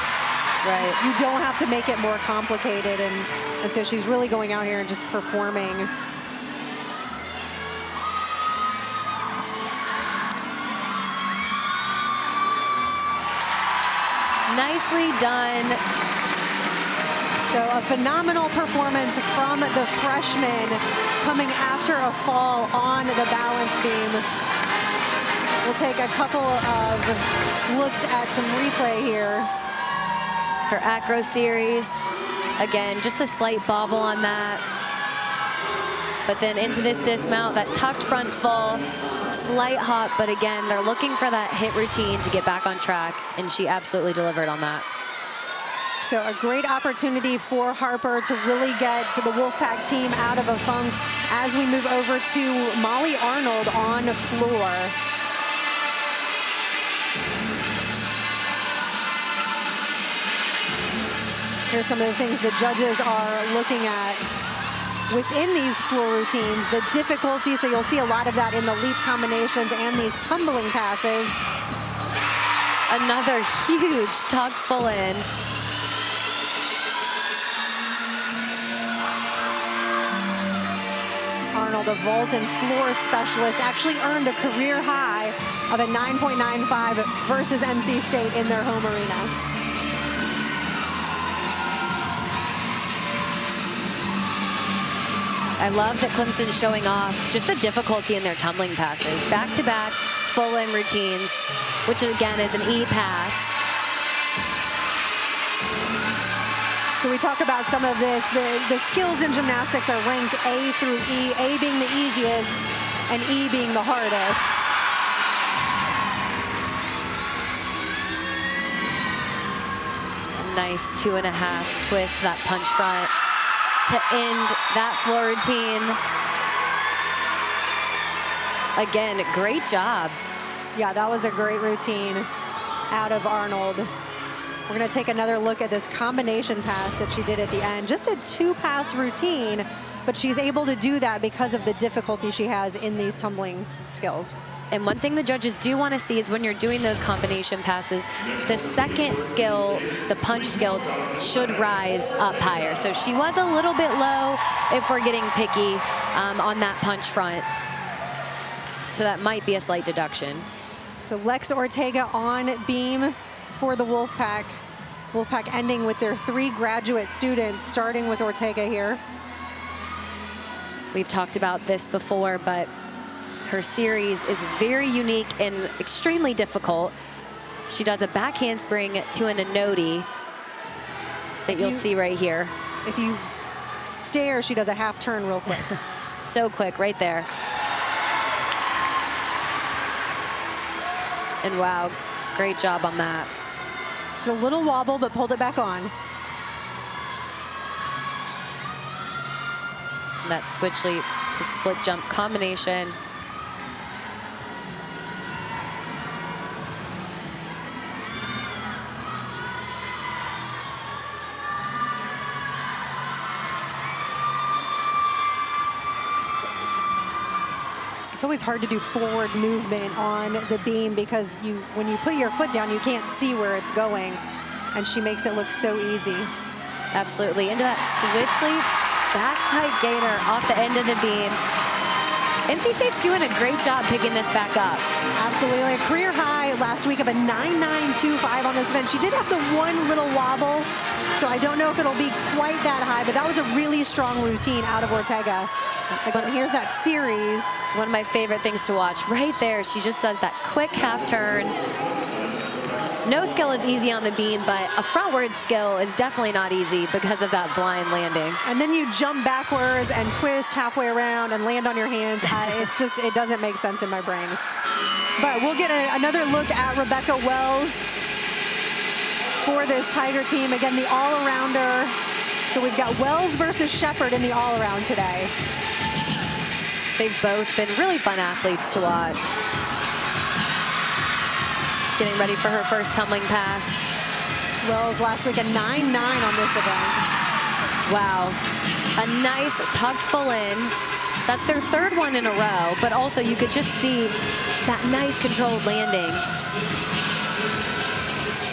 Right. You don't have to make it more complicated. And so she's really going out here and just performing. Nicely done. So a phenomenal performance from the freshman coming after a fall on the balance beam. We'll take a couple of looks at some replay here. Her acro series, again, just a slight bobble on that. But then into this dismount, that tucked front full, slight hop, but again, they're looking for that hit routine to get back on track, and she absolutely delivered on that. So a great opportunity for Harper to really get the Wolfpack team out of a funk as we move over to Molly Arnold on the floor. Here's some of the things the judges are looking at within these floor routines, the difficulty, so you'll see a lot of that in the leap combinations and these tumbling passes. Another huge tuck full in. Arnold, a vault and floor specialist, actually earned a career high of a 9.95 versus NC State in their home arena. I love that Clemson's showing off just the difficulty in their tumbling passes. Back-to-back full-in routines, which again is an E pass. So we talk about some of this. The skills in gymnastics are ranked A through E, A being the easiest and E being the hardest. Nice 2.5 twist, that punch front. to end that floor routine. Again, great job. Yeah, that was a great routine out of Arnold. We're going to take another look at this combination pass that she did at the end. Just a 2-pass routine, but she's able to do that because of the difficulty she has in these tumbling skills. And one thing the judges do want to see is when you're doing those combination passes, the second skill, the punch skill, should rise up higher. So she was a little bit low if we're getting picky on that punch front. So that might be a slight deduction. So Lex Ortega on beam for the Wolfpack. Wolfpack ending with their 3 graduate students, starting with Ortega here. We've talked about this before, but her series is very unique and extremely difficult. She does a back handspring to an anoti that you'll see right here. If you stare, she does a half turn real quick. So quick, right there. And wow, great job on that. Just a little wobble, but pulled it back on. And that switch leap to split jump combination. It's always hard to do forward movement on the beam because when you put your foot down, you can't see where it's going. And she makes it look so easy. Absolutely. Into that switch leap, back pike gainer off the end of the beam. NC State's doing a great job picking this back up. Absolutely. A career high last week of a 9.925 on this event. She did have the one little wobble, so I don't know if it'll be quite that high, but that was a really strong routine out of Ortega. Again, here's that series. One of my favorite things to watch. Right there, she just does that quick half turn. No skill is easy on the beam, but a frontward skill is definitely not easy because of that blind landing. And then you jump backwards and twist halfway around and land on your hands. It doesn't make sense in my brain. But we'll get another look at Rebecca Wells for this Tiger team. Again, the all-arounder. So we've got Wells versus Shepard in the all-around today. They've both been really fun athletes to watch. Getting ready for her first tumbling pass. Wells last week a 9.9 on this event. Wow, a nice tucked full in. That's their 3rd one in a row, but also you could just see that nice controlled landing.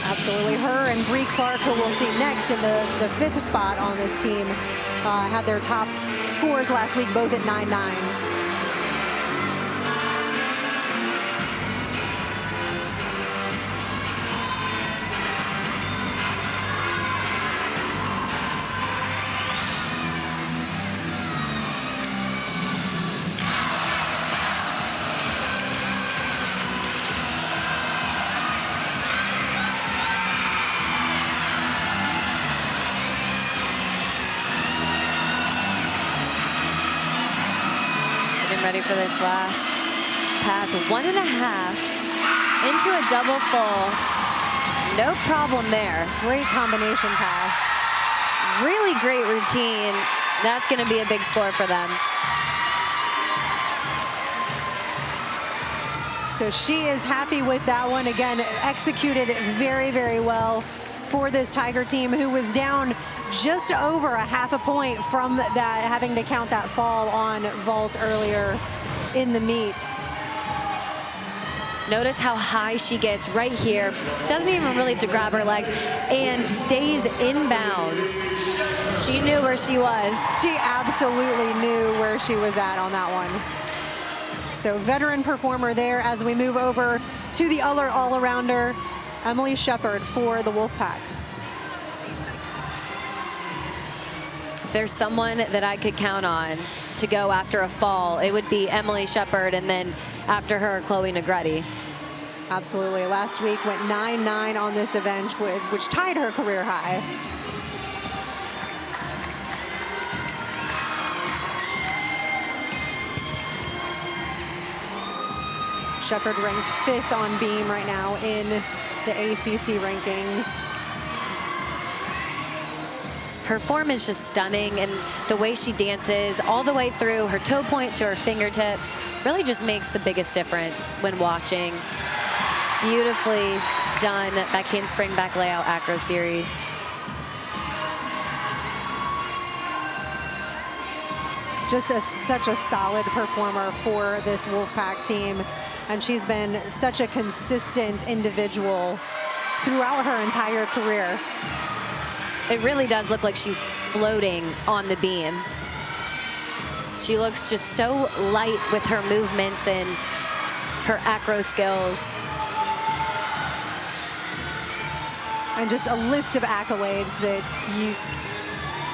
Absolutely, her and Bree Clark, who we'll see next in the 5th spot on this team, had their top scores last week, both at 9.9s. Ready for this last pass, 1.5 into a double full. No problem there. Great combination pass. Really great routine. That's going to be a big score for them. So she is happy with that one. Again, executed very, very well for this Tiger team, who was down just over a half a point from that, having to count that fall on vault earlier in the meet. Notice how high she gets right here. Doesn't even really have to grab her legs and stays in bounds. She knew where she was. She absolutely knew where she was at on that one. So veteran performer there as we move over to the other all-arounder, Emily Shepard for the Wolfpack. If there's someone that I could count on to go after a fall, it would be Emily Shepard, and then after her, Chloe Negretti. Absolutely. Last week went 9.9 on this event, which tied her career high. Shepard ranked 5th on beam right now in the ACC rankings. Her form is just stunning, and the way she dances all the way through her toe point to her fingertips really just makes the biggest difference when watching. Beautifully done back handspring, back layout, acro series. Just such a solid performer for this Wolfpack team, and she's been such a consistent individual throughout her entire career. It really does look like she's floating on the beam. She looks just so light with her movements and her acro skills. And just a list of accolades that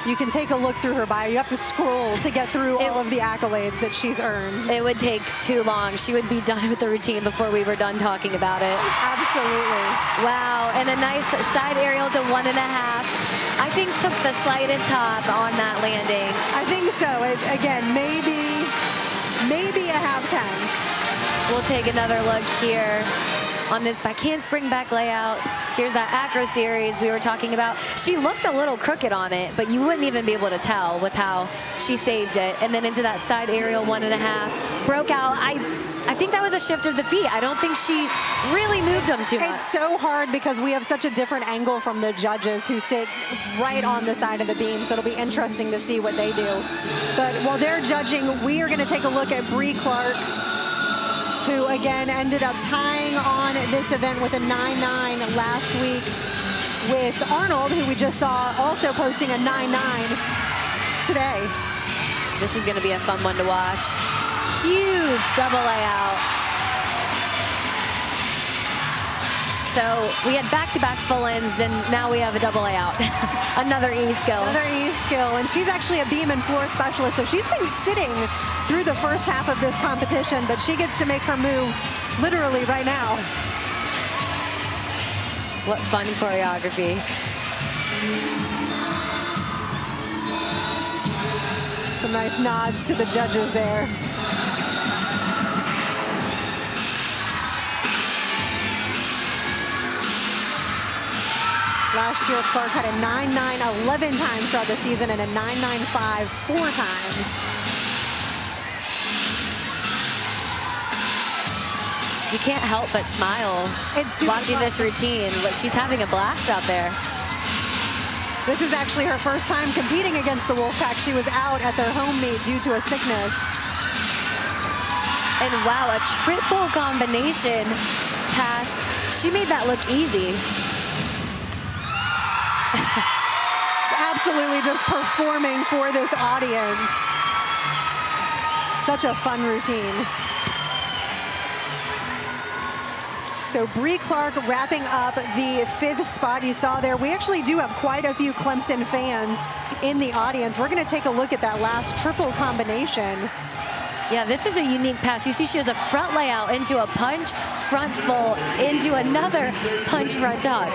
you can take a look through her bio. You have to scroll to get through all of the accolades that she's earned. It would take too long. She would be done with the routine before we were done talking about it. Absolutely. Wow, and a nice side aerial to 1.5. I think took the slightest hop on that landing. I think so. Again, maybe a half 10. We'll take another look here on this back handspring, back layout. Here's that acro series we were talking about. She looked a little crooked on it, but you wouldn't even be able to tell with how she saved it. And then into that side aerial 1.5. Broke out. I think that was a shift of the feet. I don't think she really moved them too much. It's so hard because we have such a different angle from the judges who sit right on the side of the beam, so it'll be interesting to see what they do. But while they're judging, we are going to take a look at Bree Clark, who again ended up tying on this event with a 9.9 last week with Arnold, who we just saw also posting a 9.9 today. This is going to be a fun one to watch. Huge double layout. So we had back-to-back full ends, and now we have a double layout. Another E skill. Another E skill, and she's actually a beam and floor specialist, so she's been sitting through the first half of this competition, but she gets to make her move literally right now. What fun choreography. Some nice nods to the judges there. Last year, Clark had a 9.9 11 times throughout the season and a 9.95 4 times. You can't help but smile watching this routine. She's having a blast out there. This is actually her first time competing against the Wolfpack. She was out at their home meet due to a sickness. And wow, a triple combination pass. She made that look easy. Absolutely just performing for this audience. Such a fun routine. So Bree Clark wrapping up the 5th spot you saw there. We actually do have quite a few Clemson fans in the audience. We're going to take a look at that last triple combination. Yeah, this is a unique pass. You see she has a front layout into a punch, front full, into another punch front tuck.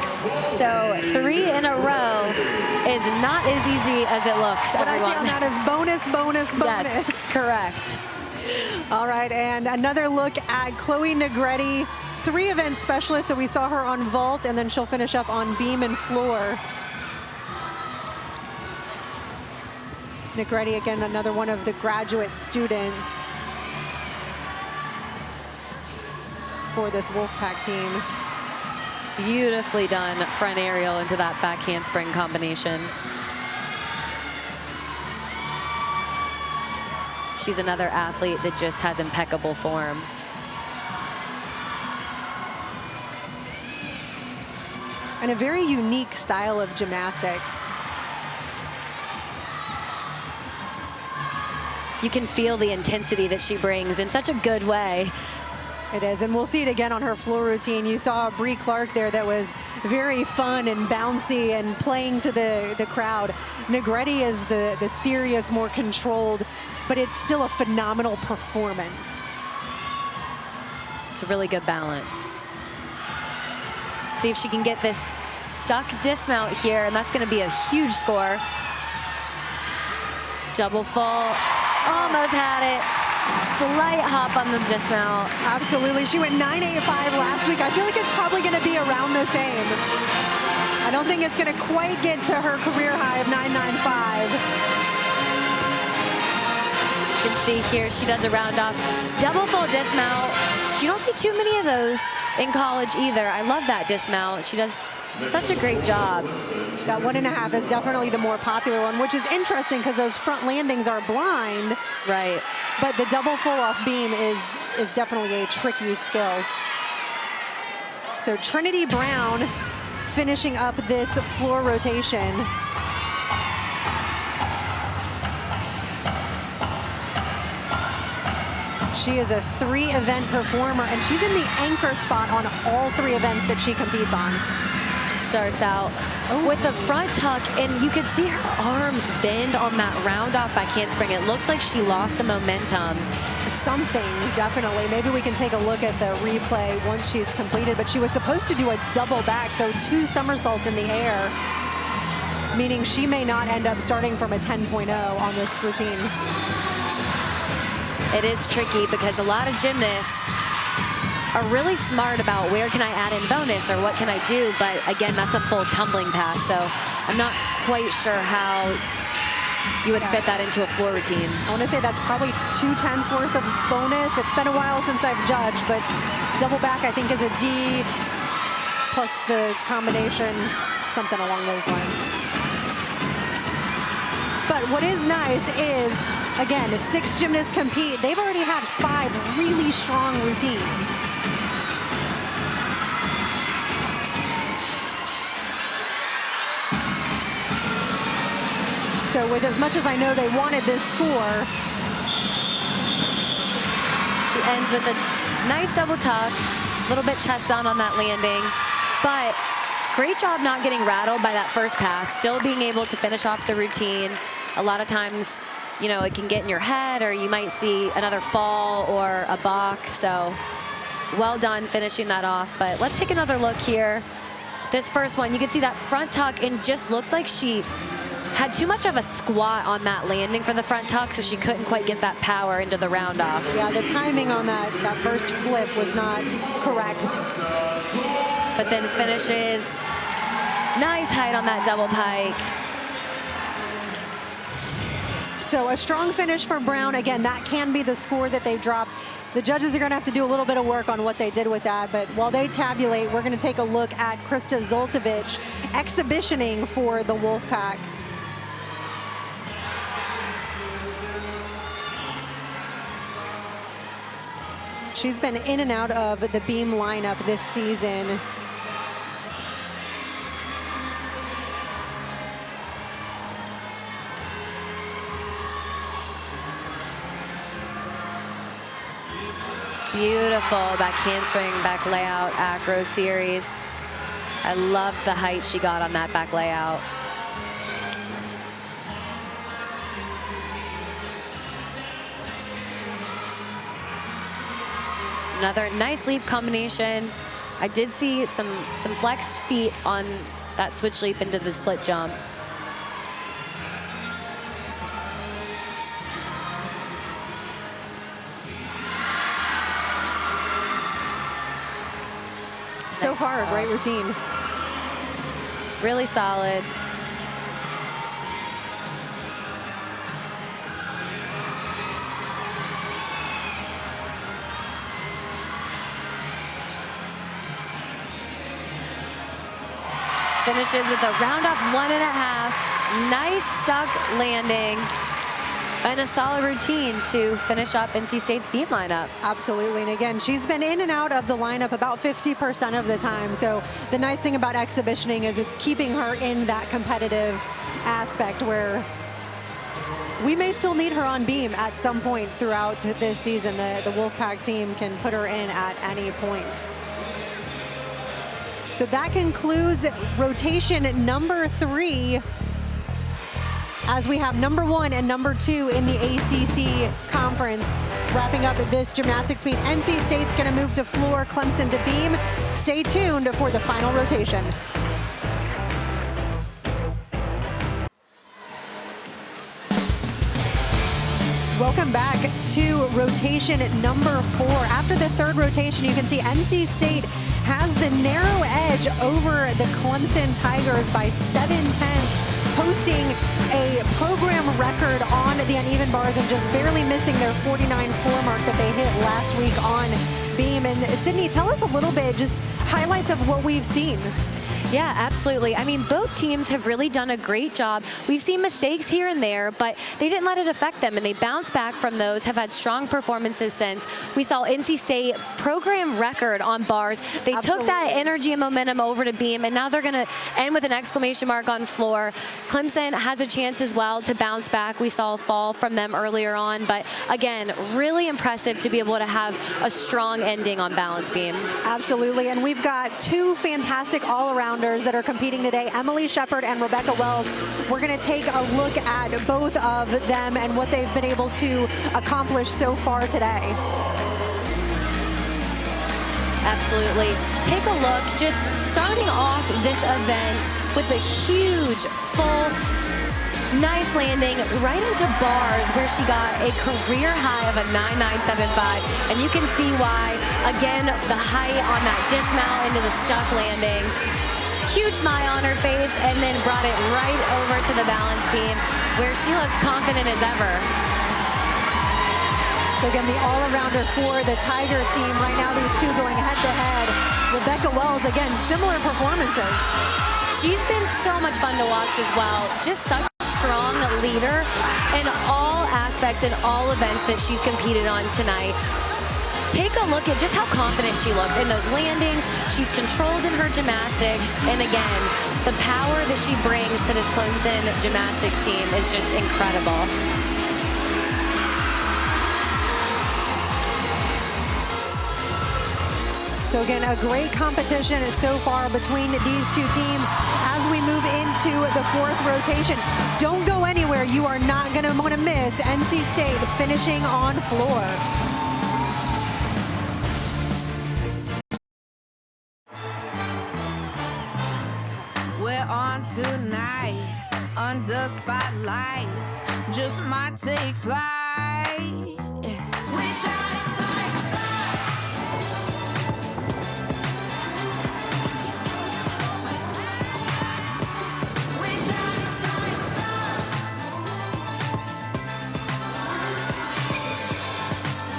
So 3 in a row is not as easy as it looks, what everyone. I see on that is bonus, bonus, bonus. Yes, correct. All right, and another look at Chloe Negretti, 3 event specialists. So we saw her on vault, and then she'll finish up on beam and floor. Negretti, again, another one of the graduate students for this Wolfpack team. Beautifully done front aerial into that back handspring combination. She's another athlete that just has impeccable form. And a very unique style of gymnastics. You can feel the intensity that she brings in such a good way. It is, and we'll see it again on her floor routine. You saw Bree Clark there that was very fun and bouncy and playing to the crowd. Negretti is the serious, more controlled, but it's still a phenomenal performance. It's a really good balance. See if she can get this stuck dismount here, and that's going to be a huge score. Double full. Almost had it. Slight hop on the dismount. Absolutely. She went 9.85 last week. I feel like it's probably going to be around the same. I don't think it's going to quite get to her career high of 995. You can see here she does a round off double full dismount. You don't see too many of those in college either. I love that dismount. She does such a great job. That 1.5 is definitely the more popular one, which is interesting because those front landings are blind. Right. But the double full off beam is definitely a tricky skill. So Trinity Brown finishing up this floor rotation. She is a 3-event performer, and she's in the anchor spot on all 3 events that she competes on. She starts out with a front tuck, and you can see her arms bend on that round off back handspring. It looked like she lost the momentum. Something, definitely. Maybe we can take a look at the replay once she's completed, but she was supposed to do a double back, so 2 somersaults in the air, meaning she may not end up starting from a 10.0 on this routine. It is tricky because a lot of gymnasts are really smart about where can I add in bonus or what can I do, but again, that's a full tumbling pass, so I'm not quite sure how you would fit that into a floor routine. I want to say that's probably 2/10 worth of bonus. It's been a while since I've judged, but double back I think is a D plus the combination, something along those lines. But what is nice is, again, 6 gymnasts compete. They've already had 5 really strong routines. So with as much as I know they wanted this score. She ends with a nice double tuck, a little bit chest on that landing, but great job not getting rattled by that first pass, still being able to finish off the routine. A lot of times, you know, it can get in your head or you might see another fall or a balk, so well done finishing that off. But let's take another look here. This first one, you can see that front tuck and just looked like she had too much of a squat on that landing for the front tuck, so she couldn't quite get that power into the round off. Yeah, the timing on that first flip was not correct. But then finishes nice height on that double pike. So a strong finish for Brown. Again, that can be the score that they drop. The judges are going to have to do a little bit of work on what they did with that. But while they tabulate, we're going to take a look at Krista Zoltovich exhibitioning for the Wolfpack. She's been in and out of the beam lineup this season. Beautiful back handspring, back layout, acro series. I loved the height she got on that back layout. Another nice leap combination. I did see some flexed feet on that switch leap into the split jump. So far, a great routine. Really solid. Finishes with a round off 1.5. Nice stuck landing. And a solid routine to finish up NC State's beam lineup. Absolutely, and again, she's been in and out of the lineup about 50% of the time. So the nice thing about exhibitioning is it's keeping her in that competitive aspect where we may still need her on beam at some point throughout this season. The Wolfpack team can put her in at any point. So that concludes rotation number 3. As we have number 1 and number 2 in the ACC conference. Wrapping up this gymnastics meet, NC State's gonna move to floor, Clemson to beam. Stay tuned for the final rotation. Welcome back to rotation number 4. After the third rotation, you can see NC State has the narrow edge over the Clemson Tigers by 7/10, posting a program record on the uneven bars and just barely missing their 49.4 mark that they hit last week on beam. And Sydney, tell us a little bit, just highlights of what we've seen. Yeah, absolutely. I mean, both teams have really done a great job. We've seen mistakes here and there, but they didn't let it affect them, and they bounced back from those, have had strong performances since. We saw NC State program record on bars. They took that energy and momentum over to beam, and now they're going to end with an exclamation mark on floor. Clemson has a chance as well to bounce back. We saw a fall from them earlier on, but again, really impressive to be able to have a strong ending on balance beam. Absolutely, and we've got two fantastic all-around that are competing today, Emily Shepard and Rebecca Wells. We're going to take a look at both of them and what they've been able to accomplish so far today. Absolutely. Take a look, just starting off this event with a huge, full, nice landing right into bars where she got a career high of a 9.975. And you can see why, again, the height on that dismount into the stuck landing. Huge smile on her face, and then brought it right over to the balance beam where she looked confident as ever. So again, the all-arounder for the Tiger team. Right now, these two going head-to-head. Rebecca Wells, again, similar performances. She's been so much fun to watch as well. Just such a strong leader in all aspects, in all events that she's competed on tonight. Take a look at just how confident she looks in those landings. She's controlled in her gymnastics. And again, the power that she brings to this Clemson gymnastics team is just incredible. So again, a great competition so far between these two teams as we move into the fourth rotation. Don't go anywhere. You are not going to want to miss NC State finishing on floor. On tonight, under spotlights, just might take flight. We shine like stars. We shine like stars.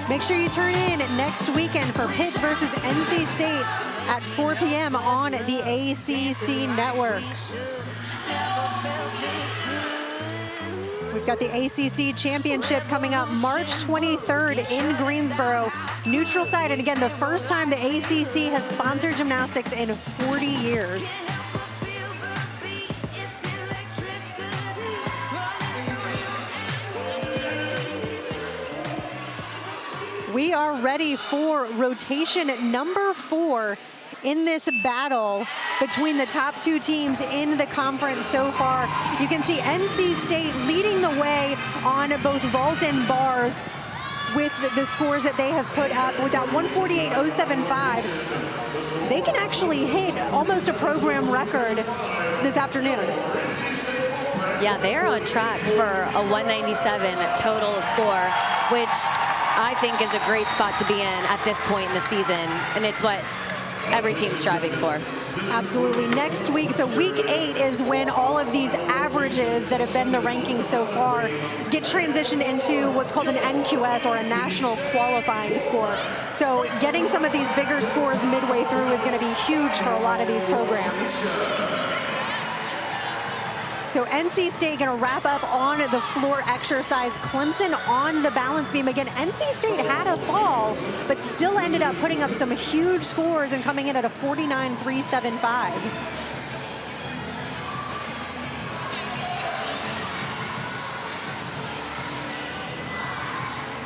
Make sure you turn in next weekend for Pitt versus NC State at 4 p.m. on the ACC Network. We've got the ACC Championship coming up March 23rd in Greensboro. Neutral site, and again, the first time the ACC has sponsored gymnastics in 40 years. We are ready for rotation number 4 in this battle between the top two teams in the conference so far. You can see NC State leading the way on both vault and bars with the scores that they have put up. With that 148.075, they can actually hit almost a program record this afternoon. Yeah, they are on track for a 197 total score, which I think is a great spot to be in at this point in the season, and it's what every team's striving for. Absolutely. Next week, so week 8 is when all of these averages that have been the ranking so far get transitioned into what's called an NQS, or a national qualifying score. So getting some of these bigger scores midway through is going to be huge for a lot of these programs. So NC State going to wrap up on the floor exercise. Clemson on the balance beam. Again, NC State had a fall, but still ended up putting up some huge scores and coming in at a 49.375.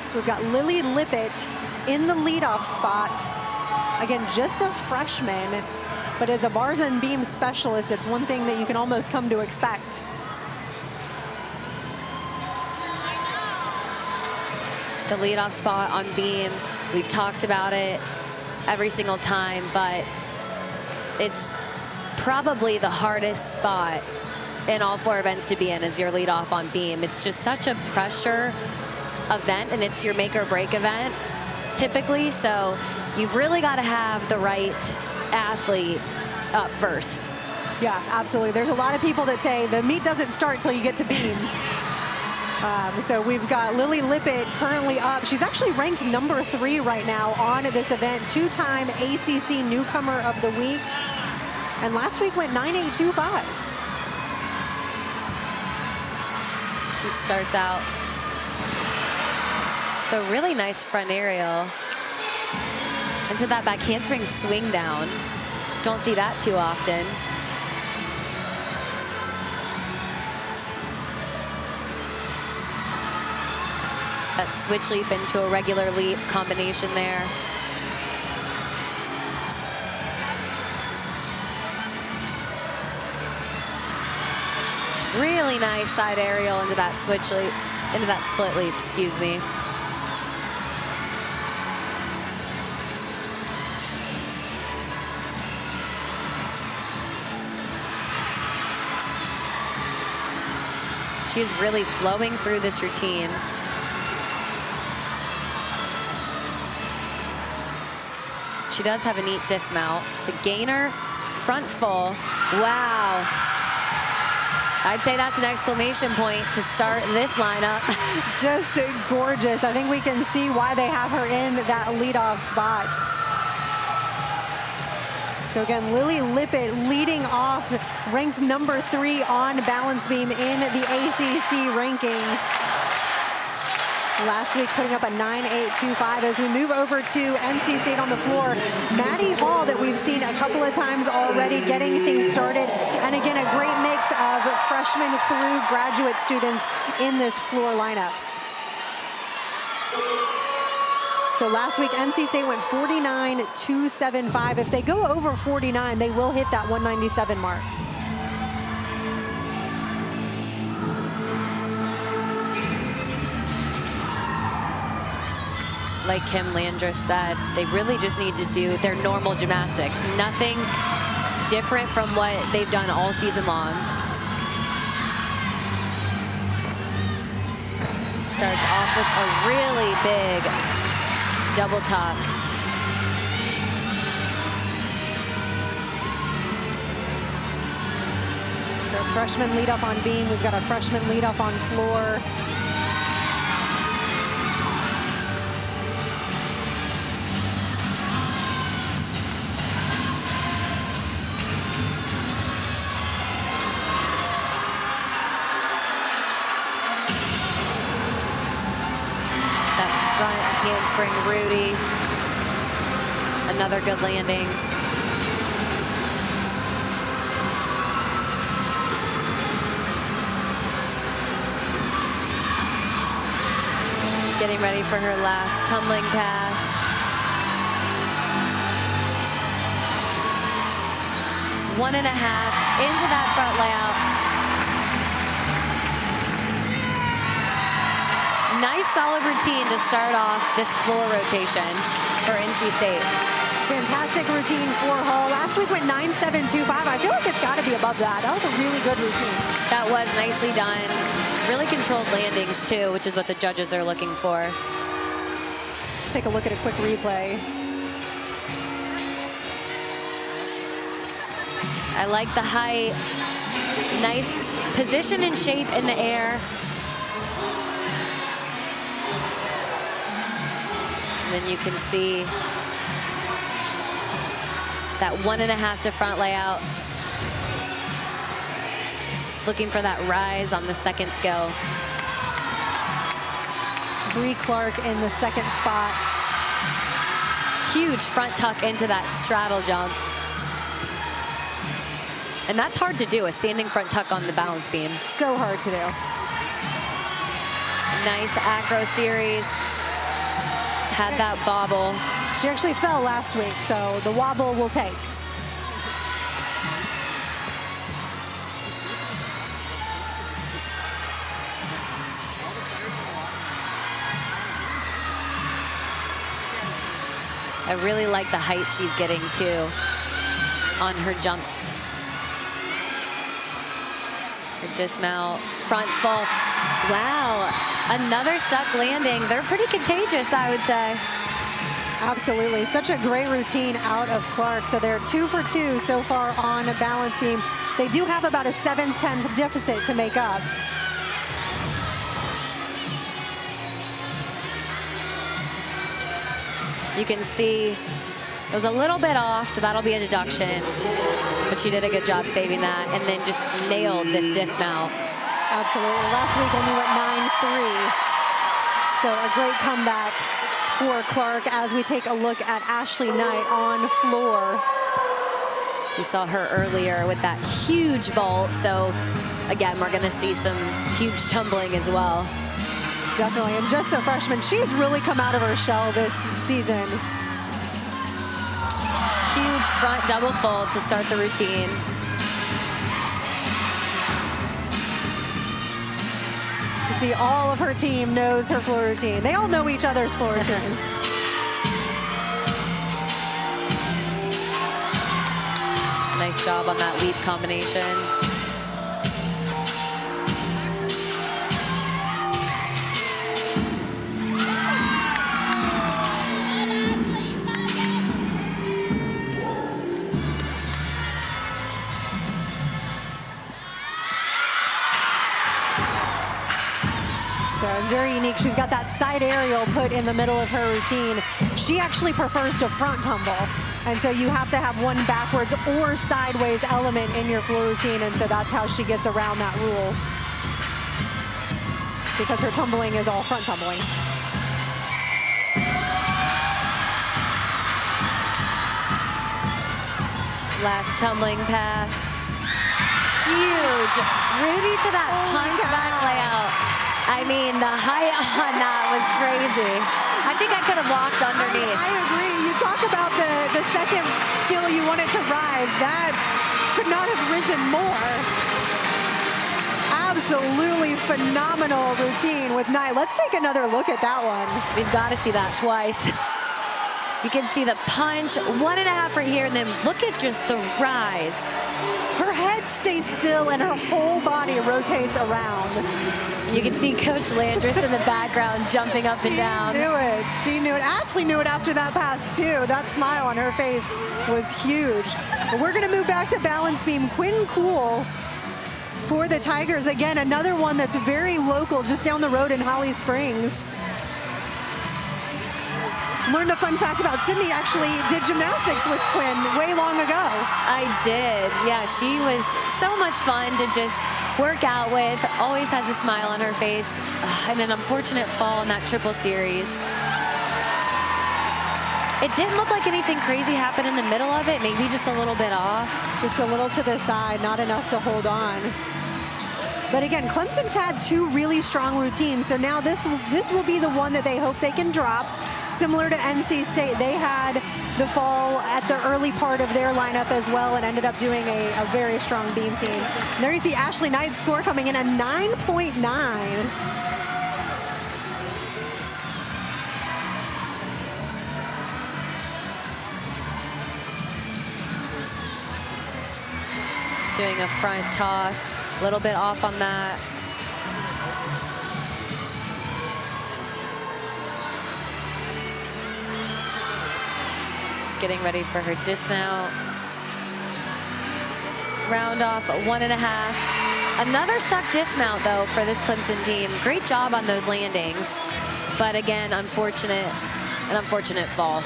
So we've got Lily Lippett in the leadoff spot. Again, just a freshman. But as a bars and beam specialist, it's one thing that you can almost come to expect. The leadoff spot on beam, we've talked about it every single time, but it's probably the hardest spot in all 4 events to be in, as your leadoff on beam. It's just such a pressure event, and it's your make or break event typically. So you've really got to have the right athlete up first. Yeah, absolutely. There's a lot of people that say the meet doesn't start till you get to beam. So we've got Lily Lippett currently up. She's actually ranked number 3 right now on this event. 2-time ACC Newcomer of the Week. And last week went 9.825. She starts out the really nice front aerial into that back handspring swing down. Don't see that too often. That switch leap into a regular leap combination there. Really nice side aerial into that switch leap, into that split leap, excuse me. She is really flowing through this routine. She does have a neat dismount. It's a gainer, front full. Wow. I'd say that's an exclamation point to start this lineup. Just gorgeous. I think we can see why they have her in that leadoff spot. So again, Lily Lippett leading off, ranked number 3 on balance beam in the ACC rankings. Last week putting up a 9.825. As we move over to NC State on the floor, Maddie Hall, that we've seen a couple of times already getting things started. And again, a great mix of freshmen through graduate students in this floor lineup. So last week, NC State went 49.275. If they go over 49, they will hit that 197 mark. Like Kim Landris said, they really just need to do their normal gymnastics. Nothing different from what they've done all season long. Starts off with a really big double tuck. So freshman lead up on beam. We've got a freshman lead up on floor. Handspring Rudy. Another good landing. Getting ready for her last tumbling pass. One and a half into that front layout. Nice solid routine to start off this floor rotation for NC State. Fantastic routine for Hall. Last week went 9.725. I feel like it's got to be above that. That was a really good routine. That was nicely done. Really controlled landings too, which is what the judges are looking for. Let's take a look at a quick replay. I like the height. Nice position and shape in the air. Then you can see that 1.5 to front layout. Looking for that rise on the second skill. Bree Clark in the second spot. Huge front tuck into that straddle jump. And that's hard to do, a standing front tuck on the balance beam. So hard to do. Nice acro series. Had that bobble. She actually fell last week, so the wobble will take. I really like the height she's getting too on her jumps. Her dismount, front fall. Wow, another stuck landing. They're pretty contagious, I would say. Absolutely. Such a great routine out of Clark. So they're 2 for 2 so far on a balance beam. They do have about a 7/10 deficit to make up. You can see it was a little bit off, so that'll be a deduction. But she did a good job saving that and then just nailed this dismount. Absolutely. Last week only went 9-3. So a great comeback for Clark as we take a look at Ashley Knight on floor. We saw her earlier with that huge vault. So again, we're going to see some huge tumbling as well. Definitely. And just a freshman, she's really come out of her shell this season. Huge front double fold to start the routine. You see all of her team knows her floor routine. They all know each other's floor routines. Nice job on that leap combination. Very unique. She's got that side aerial put in the middle of her routine. She actually prefers to front tumble. And so you have to have one backwards or sideways element in your floor routine. And so that's how she gets around that rule. Because her tumbling is all front tumbling. Last tumbling pass. Huge. Rudy to that punch back layout. I mean, the height on that was crazy. I think I could have walked underneath. I agree. You talk about the second skill you want it to rise. That could not have risen more. Absolutely phenomenal routine with Knight. Let's take another look at that one. We've got to see that twice. You can see the punch, 1.5 right here, and then look at just the rise. Her head stays still and her whole body rotates around. You can see Coach Landris in the background jumping up and down. She knew it. She knew it. Ashley knew it after that pass, too. That smile on her face was huge. But we're going to move back to balance beam. Quinn Cool for the Tigers. Again, another one that's very local, just down the road in Holly Springs. Learned a fun fact about Sydney. Actually did gymnastics with Quinn way long ago. I did. Yeah, she was so much fun to just work out with. Always has a smile on her face. And an unfortunate fall in that triple series. It didn't look like anything crazy happened in the middle of it. Maybe just a little bit off. Just a little to the side, not enough to hold on. But again, Clemson's had 2 really strong routines. So now this will be the one that they hope they can drop. Similar to NC State, they had the fall at the early part of their lineup as well and ended up doing a very strong beam team. And there you see Ashley Knight's score coming in at 9.9. Doing a front toss, a little bit off on that. Getting ready for her dismount. Round off 1.5. Another stuck dismount though for this Clemson team. Great job on those landings. But again, an unfortunate fall.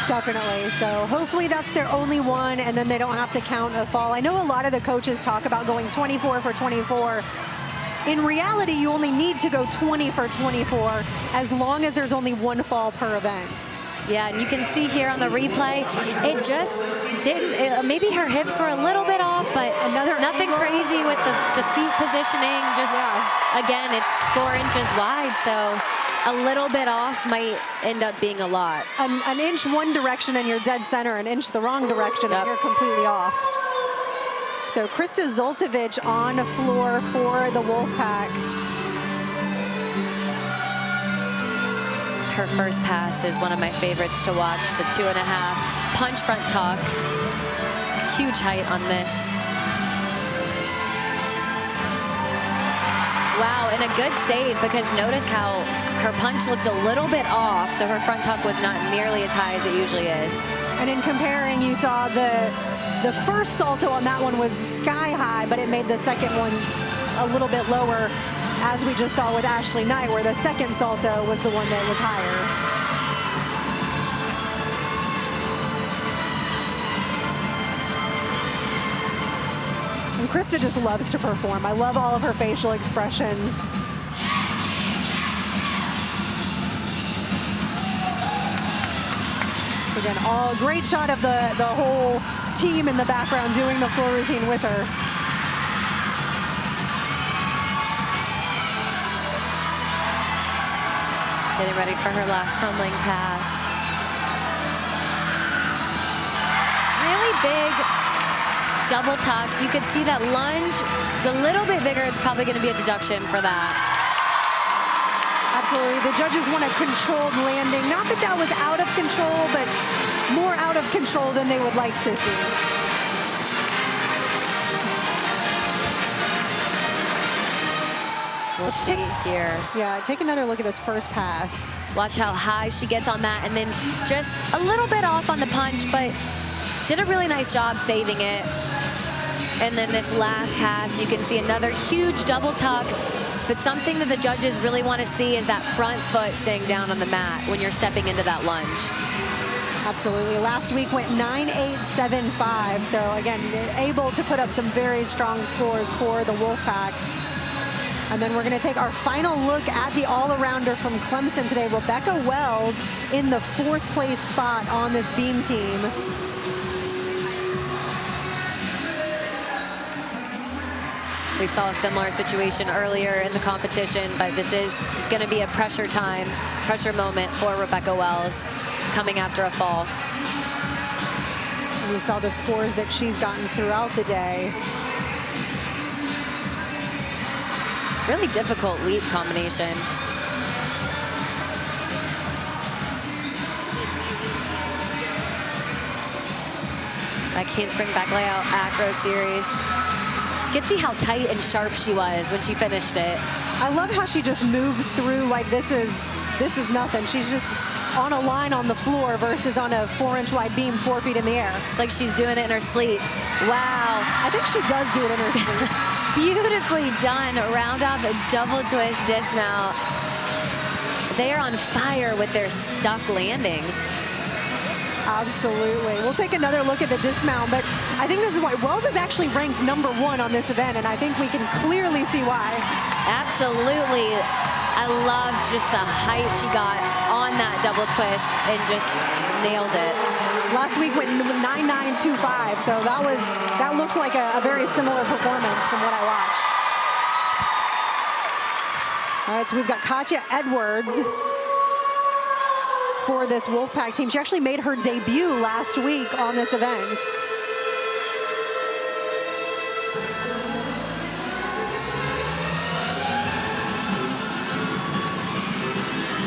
Definitely. So hopefully that's their only one and then they don't have to count a fall. I know a lot of the coaches talk about going 24 for 24. In reality, you only need to go 20 for 24 as long as there's only one fall per event. Yeah, and you can see here on the replay, it just didn't, maybe her hips were a little bit off, but nothing crazy with the feet positioning. Just, again, it's 4 inches wide, so a little bit off might end up being a lot. An inch one direction and you're dead center, an inch the wrong direction and you're completely off. So Krista Zoltovich on the floor for the Wolfpack. Her first pass is one of my favorites to watch, the 2.5 punch front tuck. Huge height on this. Wow, and a good save, because notice how her punch looked a little bit off, so her front tuck was not nearly as high as it usually is. And in comparing, you saw the first salto on that one was sky high, but it made the second one a little bit lower, as we just saw with Ashley Knight, where the second salto was the one that was higher. And Krista just loves to perform. I love all of her facial expressions. So again, all great shot of the whole team in the background doing the floor routine with her. Getting ready for her last tumbling pass. Really big double tuck. You could see that lunge. It's a little bit bigger. It's probably going to be a deduction for that. Absolutely. The judges want a controlled landing. Not that that was out of control, but more out of control than they would like to see. We'll see here. Yeah, take another look at this first pass. Watch how high she gets on that, and then just a little bit off on the punch, but did a really nice job saving it. And then this last pass, you can see another huge double tuck, but something that the judges really want to see is that front foot staying down on the mat when you're stepping into that lunge. Absolutely. Last week went 9-8-7-5. So again, able to put up some very strong scores for the Wolfpack. And then we're going to take our final look at the all-arounder from Clemson today, Rebecca Wells, in the 4th place spot on this beam team. We saw a similar situation earlier in the competition, but this is going to be a pressure moment for Rebecca Wells coming after a fall. And you saw the scores that she's gotten throughout the day. Really difficult leap combination. That handspring back layout acro series. You can see how tight and sharp she was when she finished it. I love how she just moves through like this is nothing. She's just on a line on the floor versus on a 4-inch wide beam 4 feet in the air. It's like she's doing it in her sleep. Wow. I think she does do it in her sleep. Beautifully done. Round off a double twist dismount. They are on fire with their stuck landings. Absolutely. We'll take another look at the dismount, but I think this is why Wells is actually ranked #1 on this event, and I think we can clearly see why. Absolutely. I love just the height she got on that double twist and just nailed it. Last week went 9-9-2-5, so that looks like a very similar performance from what I watched. All right, so we've got Katya Edwards for this Wolfpack team. She actually made her debut last week on this event.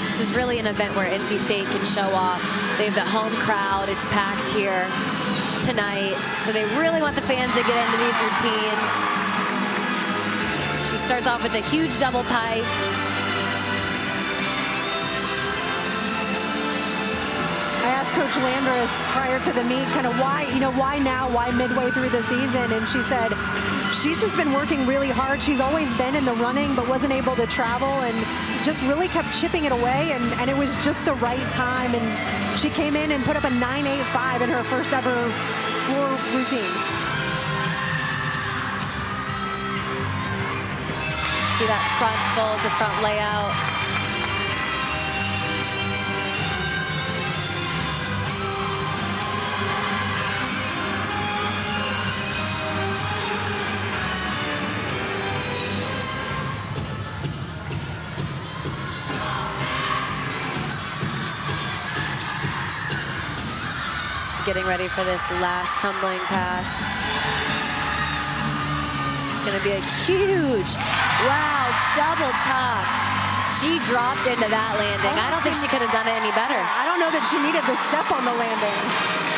This is really an event where NC State can show off. They have the home crowd. It's packed here tonight. So they really want the fans to get into these routines. She starts off with a huge double pike. I asked Coach Landris prior to the meet kind of why now, why midway through the season? And she said she's just been working really hard. She's always been in the running, but wasn't able to travel and just really kept chipping it away. And it was just the right time. And she came in and put up a 9.85 in her first ever floor routine. See that front full to front layout. Getting ready for this last tumbling pass. It's going to be a huge, wow, double tuck. She dropped into that landing. I don't think she could have done it any better. I don't know that she needed the step on the landing.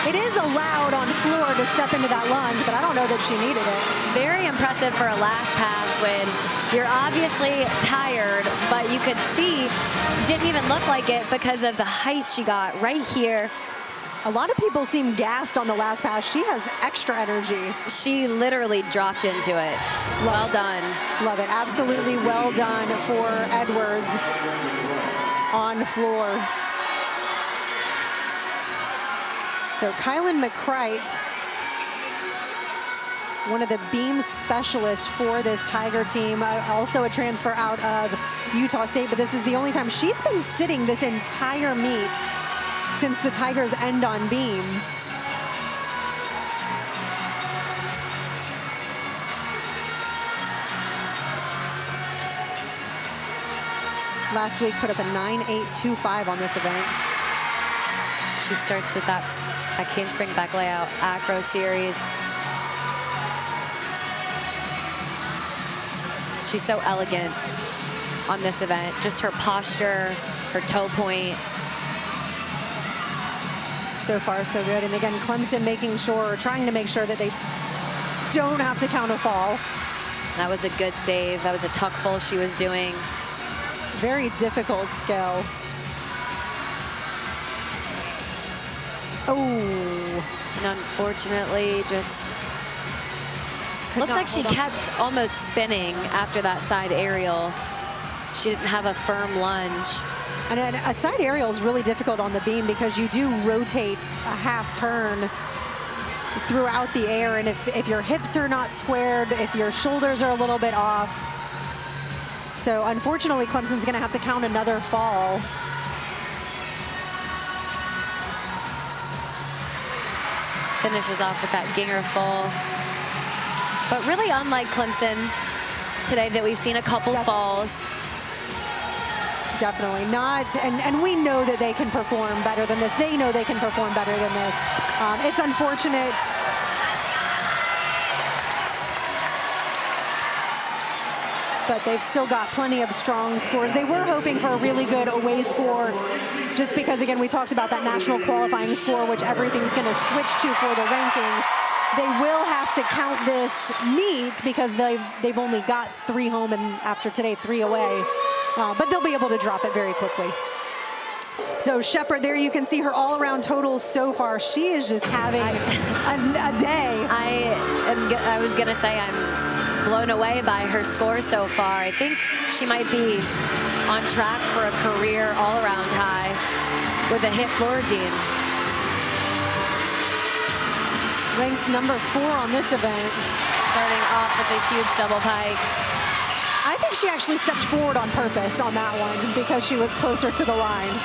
It is allowed on floor to step into that lunge, but I don't know that she needed it. Very impressive for a last pass when you're obviously tired, but you could see didn't even look like it because of the height she got right here. A lot of people seem gassed on the last pass. She has extra energy. She literally dropped into it. Well done. Love it. Absolutely well done for Edwards on floor. So Kylan McCrite, one of the beam specialists for this Tiger team, also a transfer out of Utah State, but this is the only time she's been sitting this entire meet since the Tigers end on beam. Last week put up a 9.825 on this event. She starts with that handspring back layout, acro series. She's so elegant on this event. Just her posture, her toe point. So far, so good. And again, Clemson making sure, trying to make sure that they don't have to count a fall. That was a good save. That was a tuck full she was doing. Very difficult skill. Oh. And unfortunately, just looked like she kept almost spinning after that side aerial. She didn't have a firm lunge. And then a side aerial is really difficult on the beam because you do rotate a half turn throughout the air. And if your hips are not squared, if your shoulders are a little bit off. So unfortunately, Clemson's gonna have to count another fall. Finishes off with that Ginger full. But really unlike Clemson today that we've seen a couple falls. Definitely not, and we know that they can perform better than this. They know they can perform better than this. It's unfortunate. But they've still got plenty of strong scores. They were hoping for a really good away score, just because, again, we talked about that national qualifying score, which everything's going to switch to for the rankings. They will have to count this meet because they've only got 3 home, and after today, 3 away. But they'll be able to drop it very quickly. So Shepard, there you can see her all-around totals so far. She is just having a day. I was gonna say I'm blown away by her score so far. I think she might be on track for a career all-around high with a hip floor gene. Ranks number 4 on this event. Starting off with a huge double pike. I think she actually stepped forward on purpose on that one because she was closer to the line.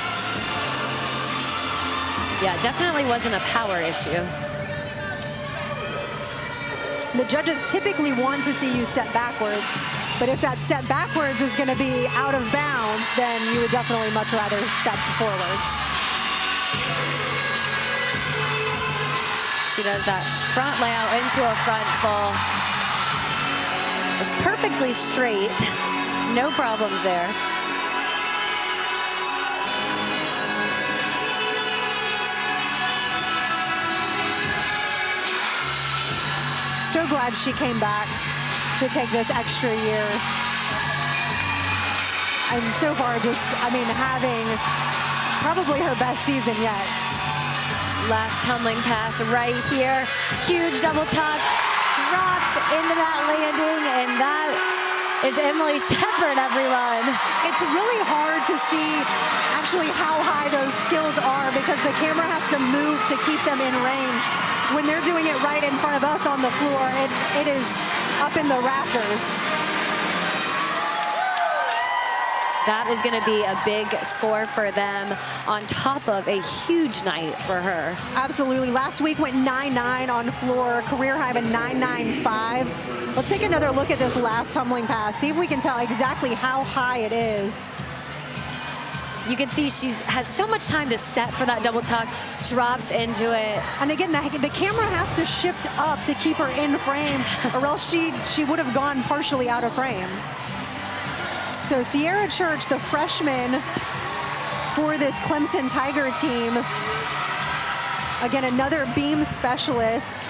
Yeah, definitely wasn't a power issue. The judges typically want to see you step backwards, but if that step backwards is going to be out of bounds, then you would definitely much rather step forwards. She does that front layout into a front full. It's perfectly straight, no problems there. So glad she came back to take this extra year. And so far, just, I mean, having probably her best season yet. Last tumbling pass right here. Huge double tuck. Drops into that landing, and that is Emily Shepard, everyone. It's really hard to see actually how high those skills are because the camera has to move to keep them in range. When they're doing it right in front of us on the floor, it is up in the rafters. That is going to be a big score for them on top of a huge night for her. Absolutely. Last week went 9.9 on floor, career high of a 9.95. Let's take another look at this last tumbling pass, see if we can tell exactly how high it is. You can see she has so much time to set for that double tuck, drops into it. And again, the camera has to shift up to keep her in frame, or else she would have gone partially out of frame. So Sierra Church, the freshman for this Clemson Tiger team, Again, another beam specialist.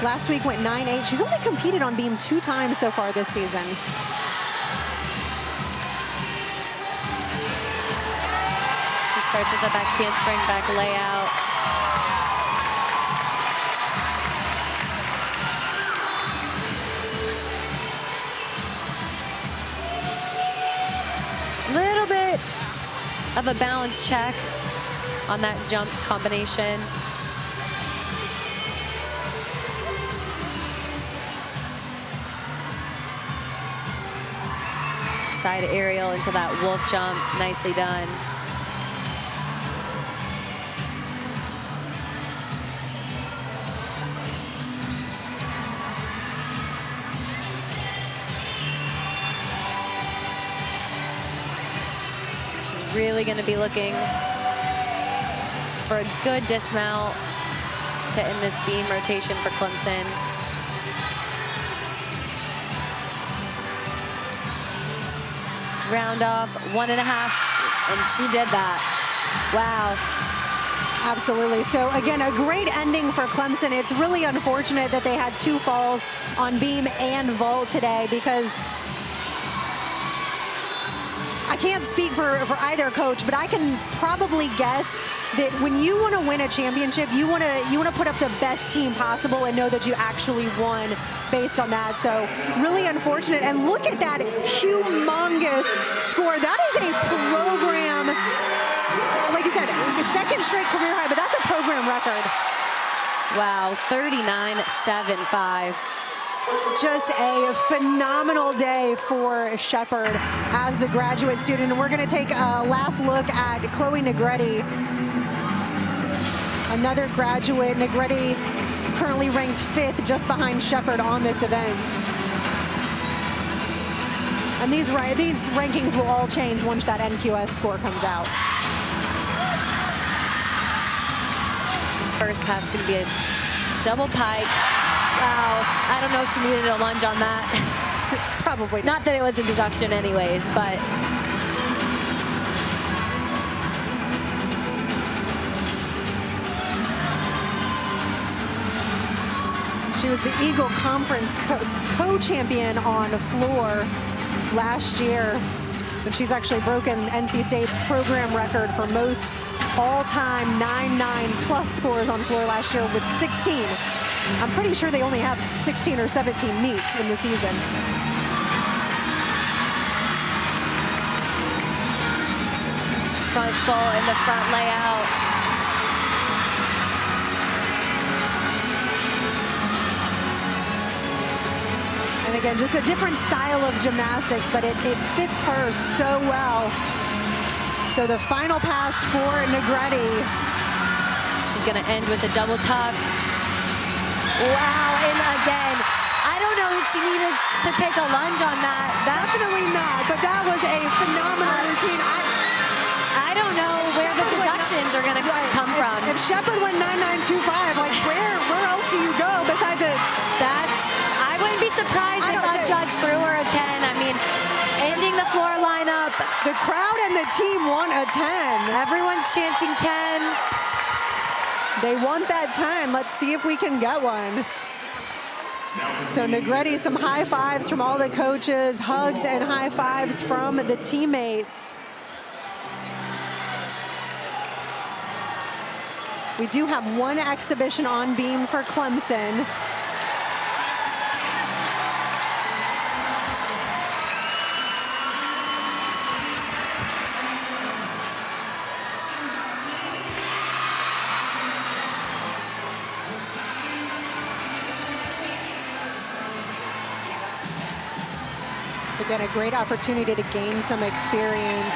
Last week went 9-8. She's only competed on beam 2 times so far this season. She starts with a back handspring, back layout. Little bit of a balance check on that jump combination. Side aerial into that wolf jump, nicely done. She's really going to be looking for a good dismount to end this beam rotation for Clemson. Round off 1.5, and she did that. Wow. Absolutely. So again, a great ending for Clemson. It's really unfortunate that they had 2 falls on beam and vault today, because I can't speak for either coach, but I can probably guess that when you want to win a championship, you want to put up the best team possible and know that you actually won based on that. So really unfortunate. And look at that humongous score. That is a program, like you said, the 2nd straight career high, but that's a program record. Wow, 39.75. Just a phenomenal day for Shepard as the graduate student. And we're going to take a last look at Chloe Negretti, another graduate. Negretti currently ranked 5th, just behind Shepard on this event. And these rankings will all change once that NQS score comes out. First pass is going to be a double pike. Wow, I don't know if she needed a lunge on that. Probably not that it was a deduction anyways, but she was the Eagle Conference co-champion on the floor last year, but she's actually broken NC State's program record for most all-time 9-9 plus scores on floor last year with 16. I'm pretty sure they only have 16 or 17 meets in the season. Front full in the front layout. And again, just a different style of gymnastics, but it fits her so well. So the final pass for Negretti. She's going to end with a double tuck. Wow, and again, I don't know if she needed to take a lunge on that. Definitely not, but that was a phenomenal routine. I don't know where the deductions are going to come from. If Shepard went 9.925, like where else do you go besides a... I wouldn't be surprised if a judge threw her a 10. I mean, ending the floor lineup. The crowd and the team want a 10. Everyone's chanting 10. They want that 10. Let's see if we can get one. So Negretti, some high fives from all the coaches, hugs and high fives from the teammates. We do have one exhibition on beam for Clemson. So again, a great opportunity to gain some experience.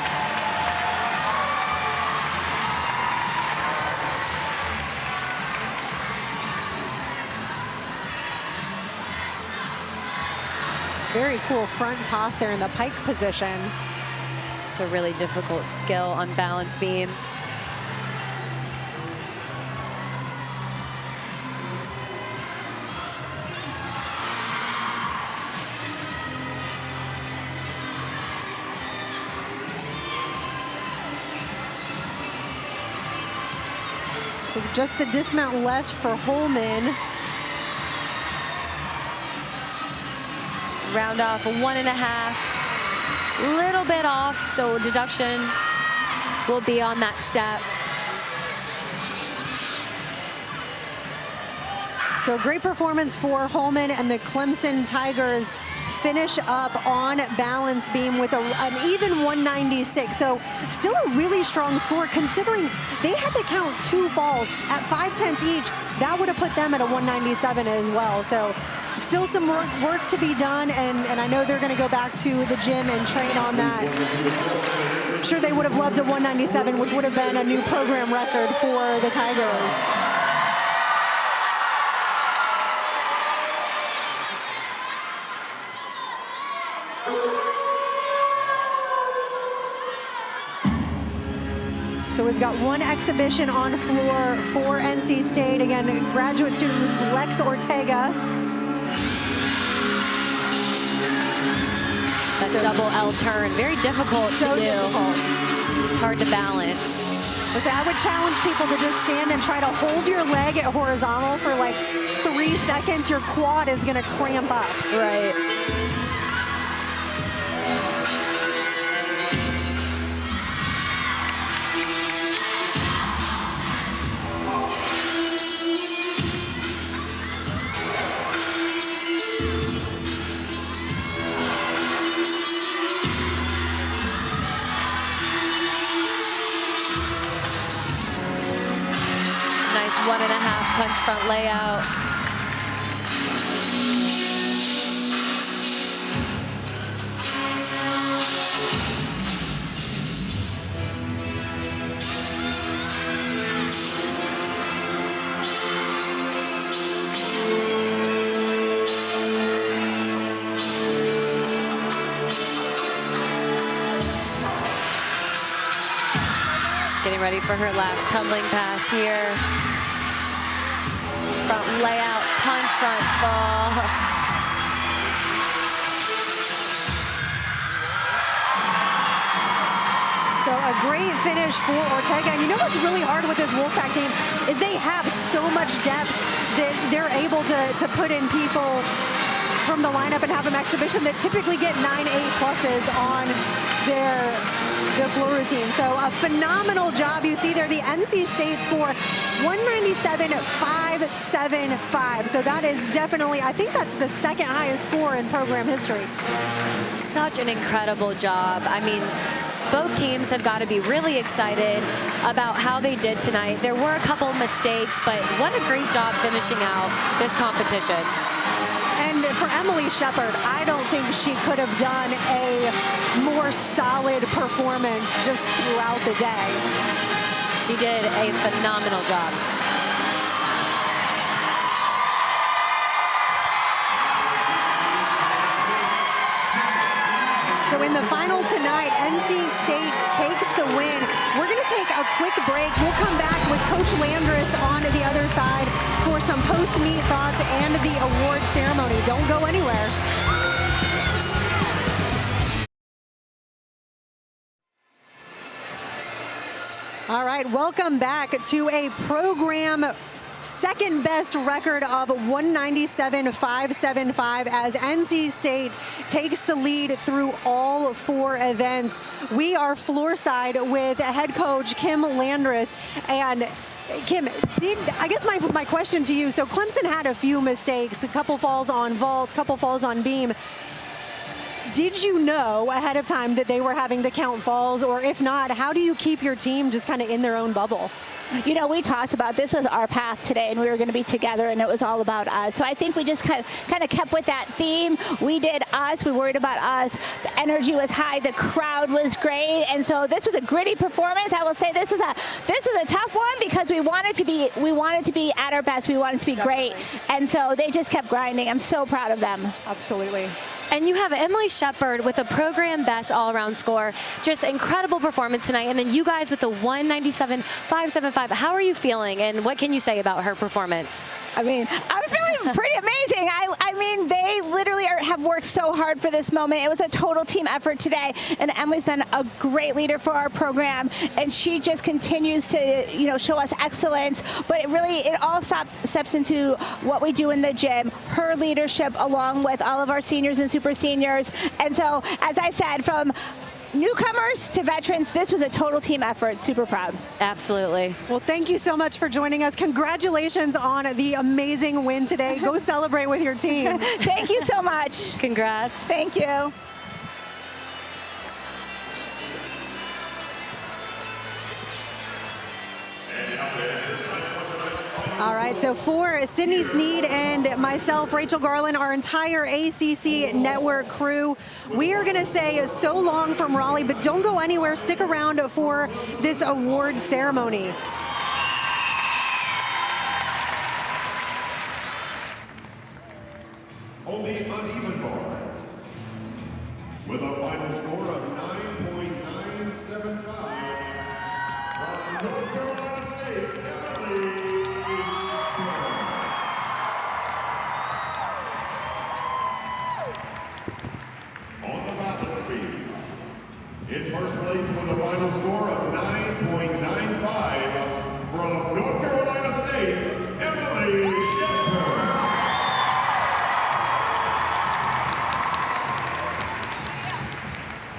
Very cool front toss there in the pike position. It's a really difficult skill on balance beam. So just the dismount left for Holman. Round off 1.5, little bit off, so deduction will be on that step. So great performance for Holman, and the Clemson Tigers finish up on balance beam with an even 196. So still a really strong score considering they had to count 2 falls at 5/10 each. That would have put them at a 197 as well. So still some work to be done, and I know they're going to go back to the gym and train on that. I'm sure they would have loved a 197, which would have been a new program record for the Tigers. So we've got one exhibition on floor for NC State. Again, graduate students Lex Ortega. That double L turn, very difficult to do. It's hard to balance. Listen, I would challenge people to just stand and try to hold your leg at horizontal for like 3 seconds. Your quad is gonna cramp up. Right. Nice 1.5 punch front layout. Getting ready for her last tumbling pass here. Front layout, punch, front fall. So a great finish for Ortega. And you know what's really hard with this Wolfpack team is they have so much depth that they're able to put in people from the lineup and have them exhibition that typically get 9 8 pluses on their floor routine. So a phenomenal job. You see there the NC State score 197.575. So that is definitely, I think that's the second highest score in program history. Such an incredible job. I mean, both teams have got to be really excited about how they did tonight. There were a couple mistakes, but what a great job finishing out this competition. And for Emily Shepard, I don't think she could have done a more solid performance just throughout the day. She did a phenomenal job. So in the final tonight, NC State takes the win. We're going to take a quick break. We'll come back with Coach Landris on the other side for some post-meet thoughts and the award ceremony. Don't go anywhere. All right, welcome back to a program second best record of 197.575 as NC State takes the lead through all 4 events. We are floorside with head coach Kim Landris. And Kim, I guess my question to you, so Clemson had a few mistakes, a couple falls on vault, a couple falls on beam. Did you know ahead of time that they were having to count falls? Or if not, how do you keep your team just kind of in their own bubble? You know, we talked about this was our path today, and we were going to be together, and it was all about us. So I think we just kind of kept with that theme. We did us. We worried about us. The energy was high. The crowd was great, and so this was a gritty performance. I will say this was a tough one because we wanted to be at our best. We wanted to be great, and so they just kept grinding. I'm so proud of them. Absolutely. And you have Emily Shepard with a program best all-around score. Just incredible performance tonight. And then you guys with the 197.575. How are you feeling, and what can you say about her performance? I mean, I'm feeling really pretty amazing. I mean, they literally have worked so hard for this moment. It was a total team effort today, and Emily's been a great leader for our program, and she just continues to, you know, show us excellence. But it all steps into what we do in the gym, her leadership along with all of our seniors and super seniors. And so, as I said, from newcomers to veterans, this was a total team effort. Super proud. Absolutely. Well, thank you so much for joining us. Congratulations on the amazing win today. Go celebrate with your team. Thank you so much. Congrats. Thank you. All right, so for Sydney Sneed and myself, Rachel Garland, our entire ACC network crew, we are going to say so long from Raleigh, but don't go anywhere. Stick around for this award ceremony. On the uneven bars, with a final score of 9.975 from North Carolina State, Emily. On the balance beam, in first place with a final score of 9.95 from North Carolina State, Emily.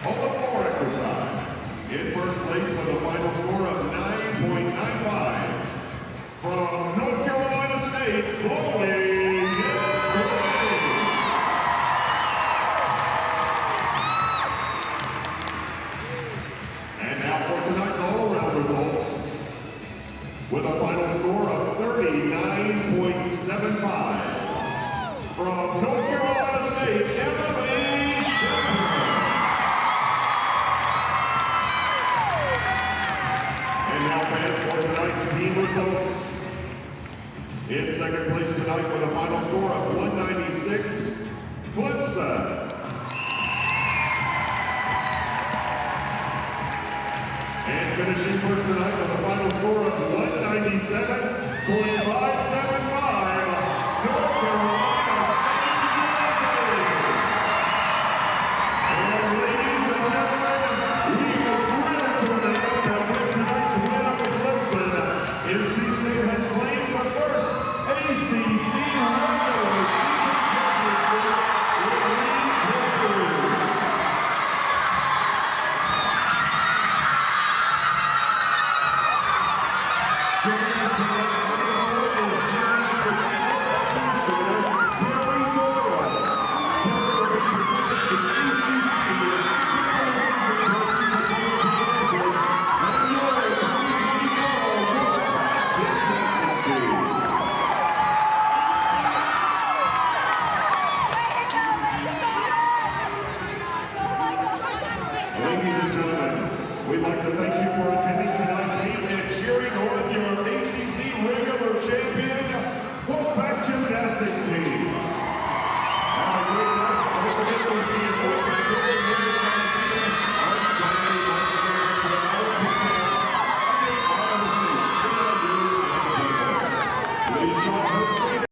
On the floor exercise, in first place with a final score of 9.95 from North Carolina State, Chloe. And now for tonight's all-around results, with a final score of 39.75 from North Carolina State, Emily. And now fans for tonight's team results. In second place tonight with a final score of 196, Clemson. And finishing first tonight with a final score of 197.57.